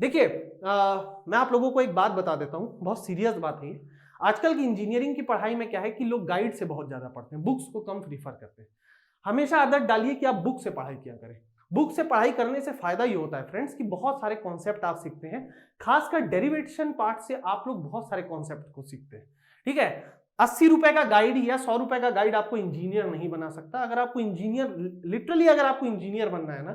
[SPEAKER 1] देखिए मैं आप लोगों को एक बात बता देता हूं, बहुत सीरियस बात है। आजकल की इंजीनियरिंग की पढ़ाई में क्या है कि लोग गाइड से बहुत ज्यादा पढ़ते हैं, बुक्स को कम प्रीफर करते हैं। हमेशा आदत डालिए कि आप बुक से पढ़ाई किया करें। बुक से पढ़ाई करने से फायदा ये होता है फ्रेंड्स कि बहुत सारे कॉन्सेप्ट आप सीखते हैं, खासकर डेरिवेशन पार्ट से आप लोग बहुत सारे कॉन्सेप्ट को सीखते हैं। ठीक है, 80 रुपए का गाइड या 100 रुपए का गाइड आपको इंजीनियर नहीं बना सकता। अगर आपको इंजीनियर लिटरली अगर आपको इंजीनियर बनना है ना,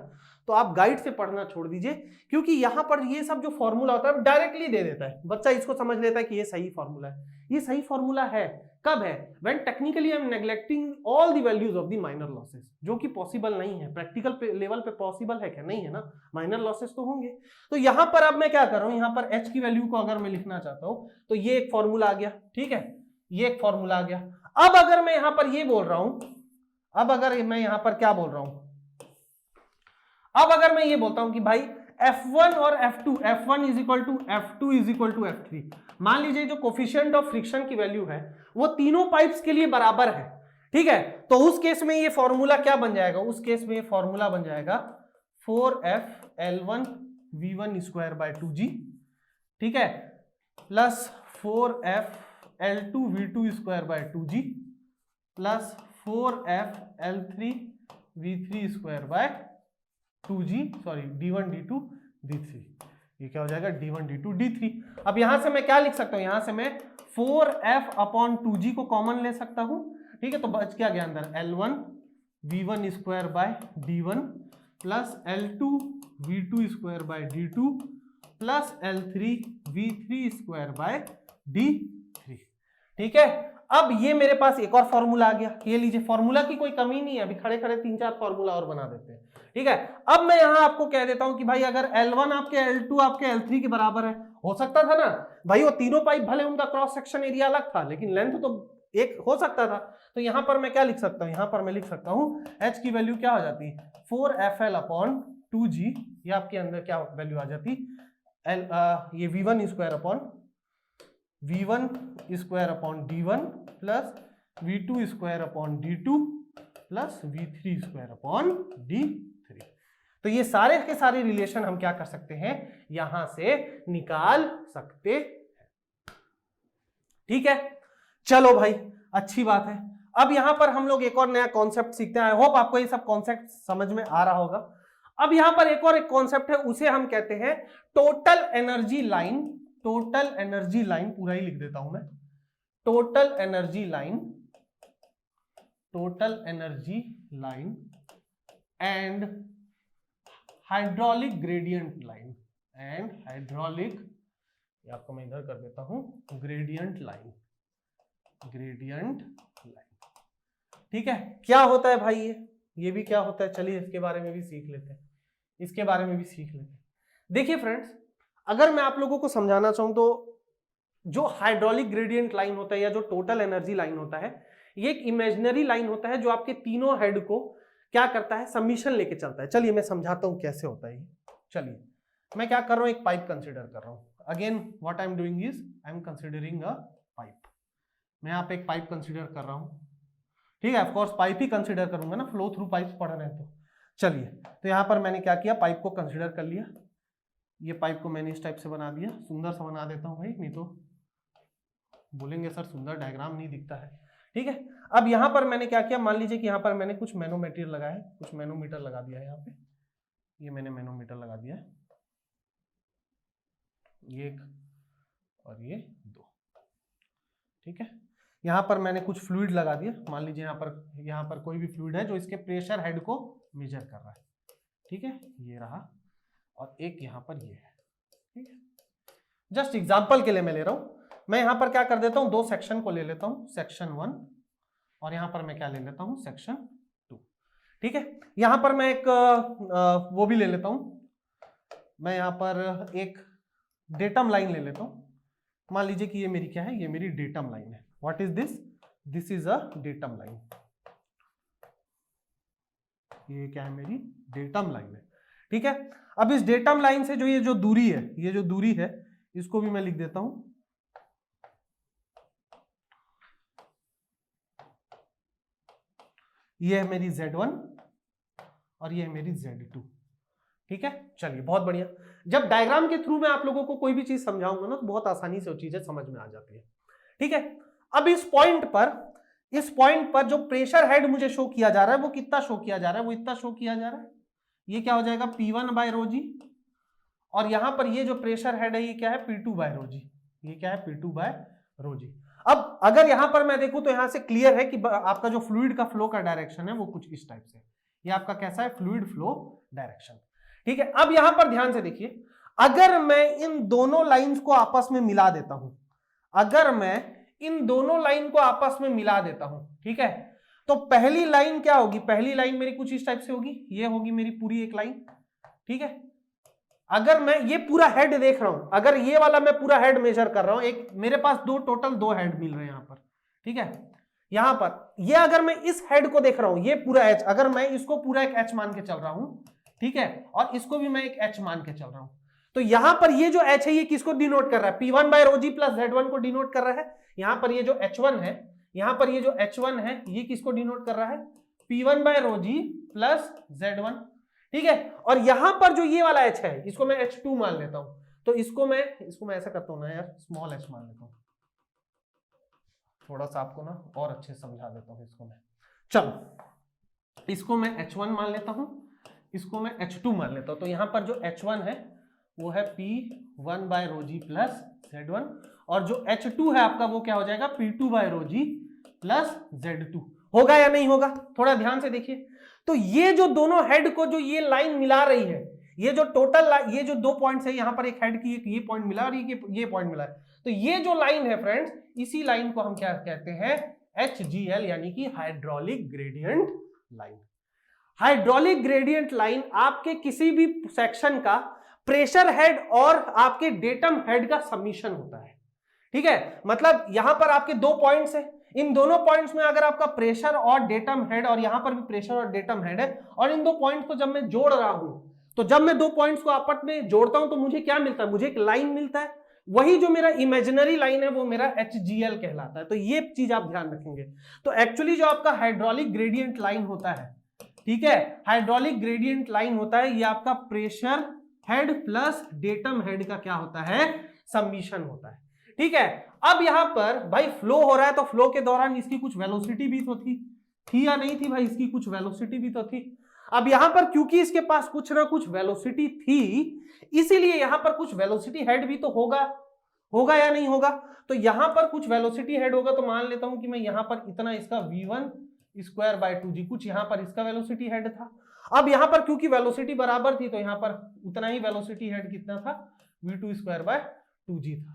[SPEAKER 1] तो आप गाइड से पढ़ना छोड़ दीजिए, क्योंकि यहां पर ये सब जो फॉर्मूला होता है डायरेक्टली दे देता है, बच्चा इसको समझ लेता है कि ये सही फॉर्मूला है। ये सही फॉर्मूला है कब है, when technically I am neglecting all the values of the minor losses, जो कि पॉसिबल नहीं है। प्रैक्टिकल लेवल पे पॉसिबल है क्या, नहीं है ना, माइनर लॉसेस तो होंगे। तो यहां पर अब मैं क्या कर रहा हूं, यहां पर H की वैल्यू को अगर मैं लिखना चाहता हूं तो ये एक फॉर्मूला आ गया, ठीक है, ये एक फॉर्मूला आ गया। अब अगर मैं यहां पर ये बोल रहा हूं, अब अगर मैं यहां पर क्या बोल रहा हूं, अब अगर मैं ये बोलता हूं कि भाई F1 और F2, F1 is equal to F2 is equal to F3, मान लीजिए जो कोफिशिएंट ऑफ फ्रिक्शन की वैल्यू है वो तीनों पाइप्स के लिए बराबर है, ठीक है, तो उस केस में ये फॉर्मूला क्या बन जाएगा, उस केस में ये फॉर्मूला बन जाएगा 4F L1 V1 square by 2G, ठीक है, plus 4F L2 V2 square by 2G plus 4F L3 V3 square by 2G, sorry D1 D2 D3, ये क्या हो जाएगा D1 D2 D3। अब यहां से मैं क्या लिख सकता हूं, यहां से मैं 4F अपॉन 2G को कॉमन ले सकता हूं, ठीक है, तो बच क्या गया अंदर L1 V1 square bye D1 plus L2 V2 square bye D2 plus L3 V3 square bye D3, ठीक है। अब ये मेरे पास एक और फॉर्मूला आ गया, ये लीजिए, फॉर्मूला की कोई कमी नहीं है, अभी खड़े खड़े 3-4 फॉर्मूला और बना देते हैं, ठीक है। अब मैं यहां आपको कह देता हूं कि भाई अगर L1 आपके L2 आपके L3 के बराबर है, हो सकता था ना भाई वो तीनों पाइप भले उनका क्रॉस सेक्शन एरिया अलग था लेकिन लेंथ तो एक हो सकता था, तो यहां पर मैं क्या लिख सकता हूं, यहां पर मैं लिख सकता हूं H की वैल्यू क्या हो जाती है 4FL अपॉन 2G, ये आपके अंदर क्या वैल्यू आ जाती ये V1 square upon V1 square upon D1 plus V2 square upon D2 plus V3 square upon D3। तो ये सारे के सारे रिलेशन हम क्या कर सकते हैं, यहां से निकाल सकते हैं, ठीक है। चलो भाई अच्छी बात है। अब यहां पर हम लोग एक और नया कॉन्सेप्ट सीखते हैं, आई होप आपको ये सब कॉन्सेप्ट समझ में आ रहा होगा। अब यहां पर एक और एक कॉन्सेप्ट है, उसे हम कहते हैं total energy line. Total energy line पूरा ही लिख देता हूं मैं, total energy line, total energy line and hydraulic gradient line, and hydraulic, आपको मैं इधर कर देता हूं ग्रेडियंट लाइन, ग्रेडियंट लाइन, ठीक है। क्या होता है भाई ये भी क्या होता है, चलिए इसके बारे में भी सीख लेते हैं, इसके बारे में भी सीख लेते हैं। देखिए फ्रेंड्स, अगर मैं आप लोगों को समझाना चाहूं तो जो हाइड्रोलिक ग्रेडियंट लाइन होता है या जो टोटल एनर्जी लाइन होता है, ये एक इमेजिनरी लाइन होता है जो आपके तीनों हेड को क्या करता है, सबमिशन लेके चलता है। चलिए मैं समझाता हूं कैसे होता है। चलिए मैं क्या कर रहा हूं, एक पाइप कंसीडर कर रहा हूं। Again what I am doing is I am considering a pipe. मैं यहाँ पे एक पाइप कंसिडर कर रहा हूं, ठीक है, ऑफकोर्स पाइप ही कंसिडर करूंगा ना, फ्लो थ्रू पाइप्स पढ़ रहे हैं तो। चलिए, तो यहाँ पर मैंने क्या किया, पाइप को कंसिडर कर लिया। ये पाइप को मैंने इस टाइप से बना दिया, सुंदर सा बना देता हूँ भाई, नहीं तो बोलेंगे सर सुंदर डायग्राम नहीं दिखता है, ठीक है। अब यहाँ पर मैंने क्या किया, मान लीजिए कि यहाँ पर मैंने कुछ मैनोमीटर लगाया है, कुछ मैनोमीटर लगा दिया है यहाँ पे, ये मैंने मैनोमीटर लगा दिया है, ये एक और ये दो, ठीक है। यहाँ पर मैंने कुछ फ्लूइड लगा दिया, मान लीजिए यहाँ पर कोई भी फ्लूइड है जो इसके प्रेशर हेड को मेजर कर रहा है, ठीक है, ये रहा, और एक यहाँ पर ये है, ठीक है। जस्ट एग्जांपल के लिए मैं ले रहा हूं, मैं यहाँ पर क्या कर देता हूँ, दो सेक्शन को ले लेता हूँ, सेक्शन 1 और यहाँ पर मैं क्या ले लेता हूँ, सेक्शन 2, ठीक है। यहाँ पर मैं एक वो भी ले लेता हूँ, मैं यहाँ पर एक डेटम लाइन ले लेता हूँ। मान लीजिए कि ये मेरी क्या है, ये मेरी डेटम लाइन है। What is this, this is a datum line, ये क्या है, मेरी डेटम लाइन है, ठीक है। अब इस डेटम लाइन से जो ये जो दूरी है, ये जो दूरी है, इसको भी मैं लिख देता हूं, ये है मेरी Z1 और ये है मेरी Z2, ठीक है। चलिए, बहुत बढ़िया। जब डायग्राम के थ्रू मैं आप लोगों को कोई भी चीज समझाऊंगा ना, तो बहुत आसानी से वो चीजें समझ में आ जाती है, ठीक है। अब इस पॉइंट पर जो प्रेशर हेड मुझे शो किया जा रहा है, वो कितना शो किया जा रहा है, वो इतना शो किया जा रहा है, ये क्या हो जाएगा, P1/ρg, और यहां पर ये जो प्रेशर हेड है, ये क्या है, P2/ρg, ये क्या है, P2/ρg। अब अगर यहां पर मैं देखूं तो यहां से क्लियर है कि आपका जो फ्लूइड का फ्लो का डायरेक्शन है वो कुछ इस टाइप से, ये आपका कैसा है, फ्लूइड फ्लो डायरेक्शन, ठीक है। अब यहां पर ध्यान से देखिए, अगर मैं इन दोनों लाइंस को आपस में मिला देता हूं, अगर मैं इन दोनों लाइन को आपस में मिला देता हूं, ठीक है, तो पहली लाइन क्या होगी, पहली लाइन मेरी कुछ इस टाइप से होगी, ये होगी मेरी पूरी एक लाइन, ठीक है। अगर मैं ये पूरा हेड देख रहा हूं, अगर ये वाला मैं पूरा हेड मेजर कर रहा हूं, एक मेरे पास टोटल दो हेड मिल रहे हैं यहां पर, ठीक है। यहां पर ये अगर मैं इस हेड को देख रहा हूं, ये पूरा एच, अगर मैं इसको पूरा एक एच मान के चल रहा हूं, ठीक है, और इसको भी मैं एक एच मान के चल रहा हूं, तो यहां पर ये जो एच है, ये किसको डिनोट कर रहा है, P1/ρg प्लस Z1 को डिनोट कर रहा है। यहां पर ये जो H1 है, यहां पर ये जो H1 है, ये किसको डिनोट कर रहा है, P1/ρg प्लस Z1, ठीक है। और यहां पर जो ये वाला H है, इसको मैं H2 मान लेता हूं, तो इसको मैं ऐसा करता हूं ना यार, स्मॉल h मान लेता हूं, थोड़ा सा आपको ना और अच्छे से समझा देता हूं इसको मैं। चलो, इसको मैं H1 मान लेता हूं, इसको मैं H2 मान लेता हूं, तो यहां पर जो H1 है वो है P1/ρg प्लस Z1, और जो H2 है आपका वो क्या हो जाएगा, P2/ρg प्लस Z2। होगा या नहीं होगा, थोड़ा ध्यान से देखिए। तो ये जो दोनों हेड को जो ये लाइन मिला रही है, ये जो टोटल ये जो दो पॉइंट्स है, यहां पर एक हेड की एक ये पॉइंट मिला और ये पॉइंट मिला है, तो ये जो लाइन है फ्रेंड्स, इसी लाइन को हम क्या कहते हैं, HGL, यानी कि hydraulic gradient line. Hydraulic gradient line आपके किसी भी सेक्शन का प्रेशर हेड और आपके डेटम हेड का समीशन होता है, ठीक है। मतलब यहां पर आपके दो पॉइंट्स है, इन दोनों पॉइंट्स में अगर आपका प्रेशर और डेटम हेड, और यहां पर भी प्रेशर और डेटम हेड है, और इन दो पॉइंट्स को जब मैं जोड़ रहा हूं, तो जब मैं दो पॉइंट्स को आपस में जोड़ता हूं तो मुझे क्या मिलता है, मुझे एक लाइन मिलता है, वही जो मेरा इमेजिनरी लाइन है वो मेरा HGL कहलाता है। तो ये चीज आप ध्यान रखेंगे। तो एक्चुअली जो आपका हाइड्रोलिक ग्रेडियंट लाइन होता है, ठीक है, हाइड्रोलिक ग्रेडियंट लाइन होता है, ये आपका pressure head plus datum head का क्या होता है, समीशन होता है, ठीक है। अब यहां पर भाई फ्लो हो रहा है, तो फ्लो के दौरान इसकी कुछ वेलोसिटी भी तो थी या नहीं थी भाई, इसकी कुछ वेलोसिटी भी तो थी। अब यहां पर क्योंकि इसके पास कुछ ना कुछ वेलोसिटी थी, इसीलिए यहां पर कुछ वेलोसिटी हेड भी तो होगा या नहीं होगा। तो यहां पर कुछ वेलोसिटी हेड होगा, तो मान लेता हूं कि मैं यहां पर इतना इसका v1²/2g, कुछ यहां पर इसका वेलोसिटी हेड था। अब यहां पर क्योंकि वेलोसिटी बराबर थी, तो यहां पर उतना ही वेलोसिटी हेड कितना था, v2²/2g था,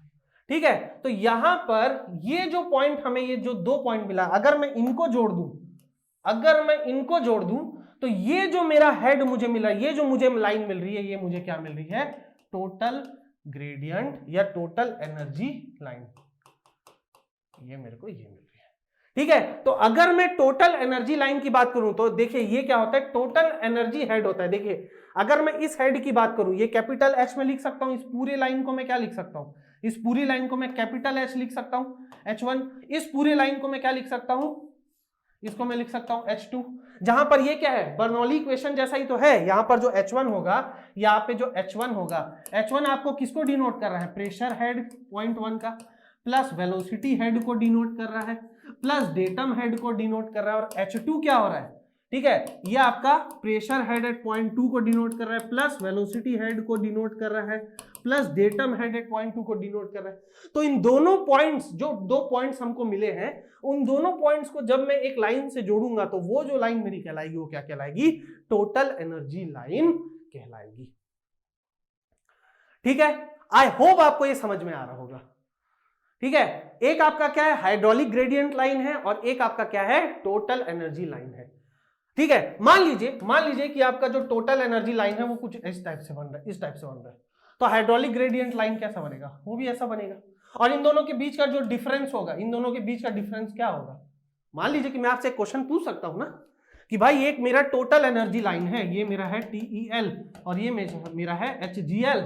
[SPEAKER 1] ठीक है। तो यहां पर ये जो पॉइंट हमें, ये जो दो पॉइंट मिला, अगर मैं इनको जोड़ दूं, तो ये जो मेरा हेड मुझे मिला, ये जो मुझे लाइन मिल रही है, ये मुझे क्या मिल रही है, टोटल ग्रेडियंट या टोटल एनर्जी लाइन, ये मेरे को ये मिल रही है, ठीक है। तो अगर मैं टोटल एनर्जी लाइन की बात करूं, तो देखिए ये क्या होता है, टोटल एनर्जी हेड होता है। देखिए अगर मैं इस हेड की बात करूं, ये कैपिटल H में लिख सकता हूं, इस पूरे लाइन को मैं क्या लिख सकता हूं, इस पूरी लाइन को मैं कैपिटल H लिख सकता हूं H1, इस पूरी लाइन को मैं क्या लिख सकता हूं, इसको मैं लिख सकता हूं H2। जहां पर ये क्या है, बर्नौली इक्वेशन जैसा ही तो है, यहां पर जो H1 होगा, यहाँ पे जो H1 होगा, H1 आपको किसको डिनोट कर रहा है, प्रेशर हेड पॉइंट 1 का, प्लस वेलोसिटी हेड को डिनोट कर रहा है, प्लस डेटम हेड को डिनोट कर रहा है, और H2 क्या हो रहा है, ठीक है, ये आपका प्रेशर हेड एट पॉइंट 2 को डिनोट कर रहा है, प्लस वेलोसिटी हेड को डिनोट कर रहा है, plus datum head at point 2 को डिनोट कर रहा है। तो इन दोनों पॉइंट्स, जो दो पॉइंट्स हमको मिले हैं, उन दोनों पॉइंट्स को जब मैं एक लाइन से जोड़ूंगा तो वो जो लाइन मेरी कहलाएगी वो क्या कहलाएगी, टोटल एनर्जी लाइन कहलाएगी। ठीक है, आई होप आपको ये समझ में आ रहा होगा। ठीक है, एक आपका क्या है, हाइड्रोलिक ग्रेडियंट लाइन है, और एक आपका क्या है, टोटल एनर्जी लाइन है। ठीक है, मान लीजिए कि आपका जो टोटल एनर्जी लाइन है वो कुछ इस टाइप से बन रहा है, इस टाइप से बन रहा है, तो हाइड्रोलिक ग्रेडियंट लाइन कैसा बनेगा, वो भी ऐसा बनेगा। और इन दोनों के बीच का जो डिफरेंस होगा, इन दोनों के बीच का डिफरेंस क्या होगा, मान लीजिए कि मैं आपसे एक क्वेश्चन पूछ सकता हूं ना कि भाई एक मेरा टोटल एनर्जी लाइन है, ये मेरा है TEL और ये मेरा है HGL।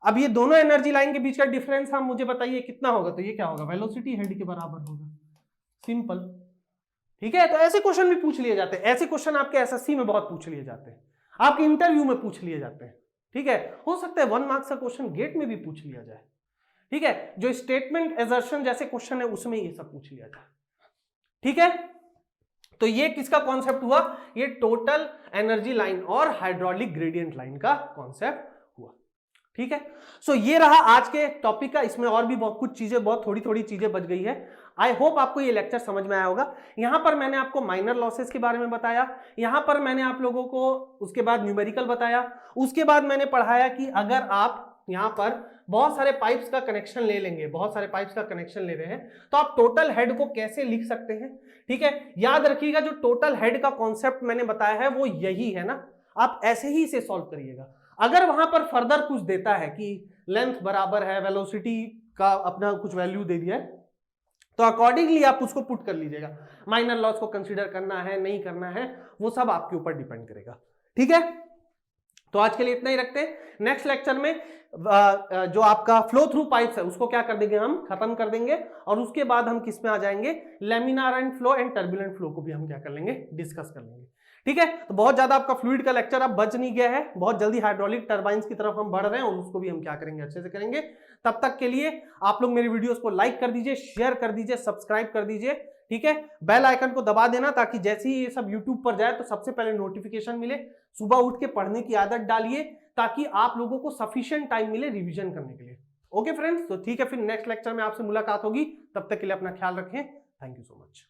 [SPEAKER 1] अब ये दोनों एनर्जी लाइन के बीच का डिफरेंस हम मुझे बताइए कितना होगा, तो ये क्या होगा, वेलोसिटी हेड के बराबर होगा, सिंपल। ठीक है, तो ऐसे क्वेश्चन भी पूछ लिए जाते हैं, ऐसे क्वेश्चन आपके SSC में बहुत पूछ लिए जाते हैं, आपके इंटरव्यू में पूछ लिए जाते हैं। ठीक है, हो सकता है 1 मार्क्स का क्वेश्चन गेट में भी पूछ लिया जाए। ठीक है, जो स्टेटमेंट एजर्शन जैसे क्वेश्चन है उसमें ये सब पूछ लिया जाए। ठीक है, तो ये किसका कॉन्सेप्ट हुआ, ये टोटल एनर्जी लाइन और हाइड्रोलिक ग्रेडियंट लाइन का कॉन्सेप्ट हुआ। ठीक है, सो ये रहा आज के टॉपिक का, इसमें और भी बहुत कुछ चीजें, बहुत थोड़ी चीजें बच गई है। आई होप आपको ये लेक्चर समझ में आया होगा। यहां पर मैंने आपको माइनर लॉसेस के बारे में बताया, यहां पर मैंने आप लोगों को उसके बाद न्यूमेरिकल बताया, उसके बाद मैंने पढ़ाया कि अगर आप यहां पर बहुत सारे पाइप्स का कनेक्शन ले लेंगे, बहुत सारे पाइप्स का कनेक्शन ले रहे हैं, तो आप टोटल हेड को कैसे लिख सकते हैं। ठीक है, याद रखिएगा जो टोटल हेड का कॉन्सेप्ट मैंने बताया है वो यही है ना, आप ऐसे ही इसे सॉल्व करिएगा। अगर वहां पर फर्दर कुछ देता है कि लेंथ बराबर है, वेलोसिटी का अपना कुछ वैल्यू दे दिया है, तो अकॉर्डिंगली आप उसको पुट कर लीजिएगा। माइनर लॉस को कंसीडर करना है नहीं करना है वो सब आपके ऊपर डिपेंड करेगा। ठीक है, तो आज के लिए इतना ही रखते हैं। नेक्स्ट लेक्चर में जो आपका फ्लो थ्रू पाइप्स है उसको क्या कर देंगे, हम खत्म कर देंगे, और उसके बाद हम किस में आ जाएंगे, laminar and flow and turbulent flow को भी हम क्या कर लेंगे, डिस्कस कर लेंगे। ठीक है, तो बहुत ज्यादा आपका फ्लूइड का लेक्चर अब बच नहीं गया है, बहुत जल्दी हाइड्रोलिक टर्बाइंस की तरफ हम बढ़ रहे हैं और उसको भी हम क्या करेंगे, अच्छे से करेंगे। तब तक के लिए आप लोग मेरी वीडियोस को लाइक कर दीजिए, शेयर कर दीजिए, सब्सक्राइब कर दीजिए। ठीक है, बेल आइकन को दबा देना ताकि जैसे ही ये सब यूट्यूब पर जाए तो सबसे पहले नोटिफिकेशन मिले। सुबह उठ के पढ़ने की आदत डालिए ताकि आप लोगों को सफिशिएंट टाइम मिले रिवीजन करने के लिए। ओके फ्रेंड्स, तो ठीक है, फिर नेक्स्ट लेक्चर में आपसे मुलाकात होगी, तब तक के लिए अपना ख्याल रखें। Thank you so much.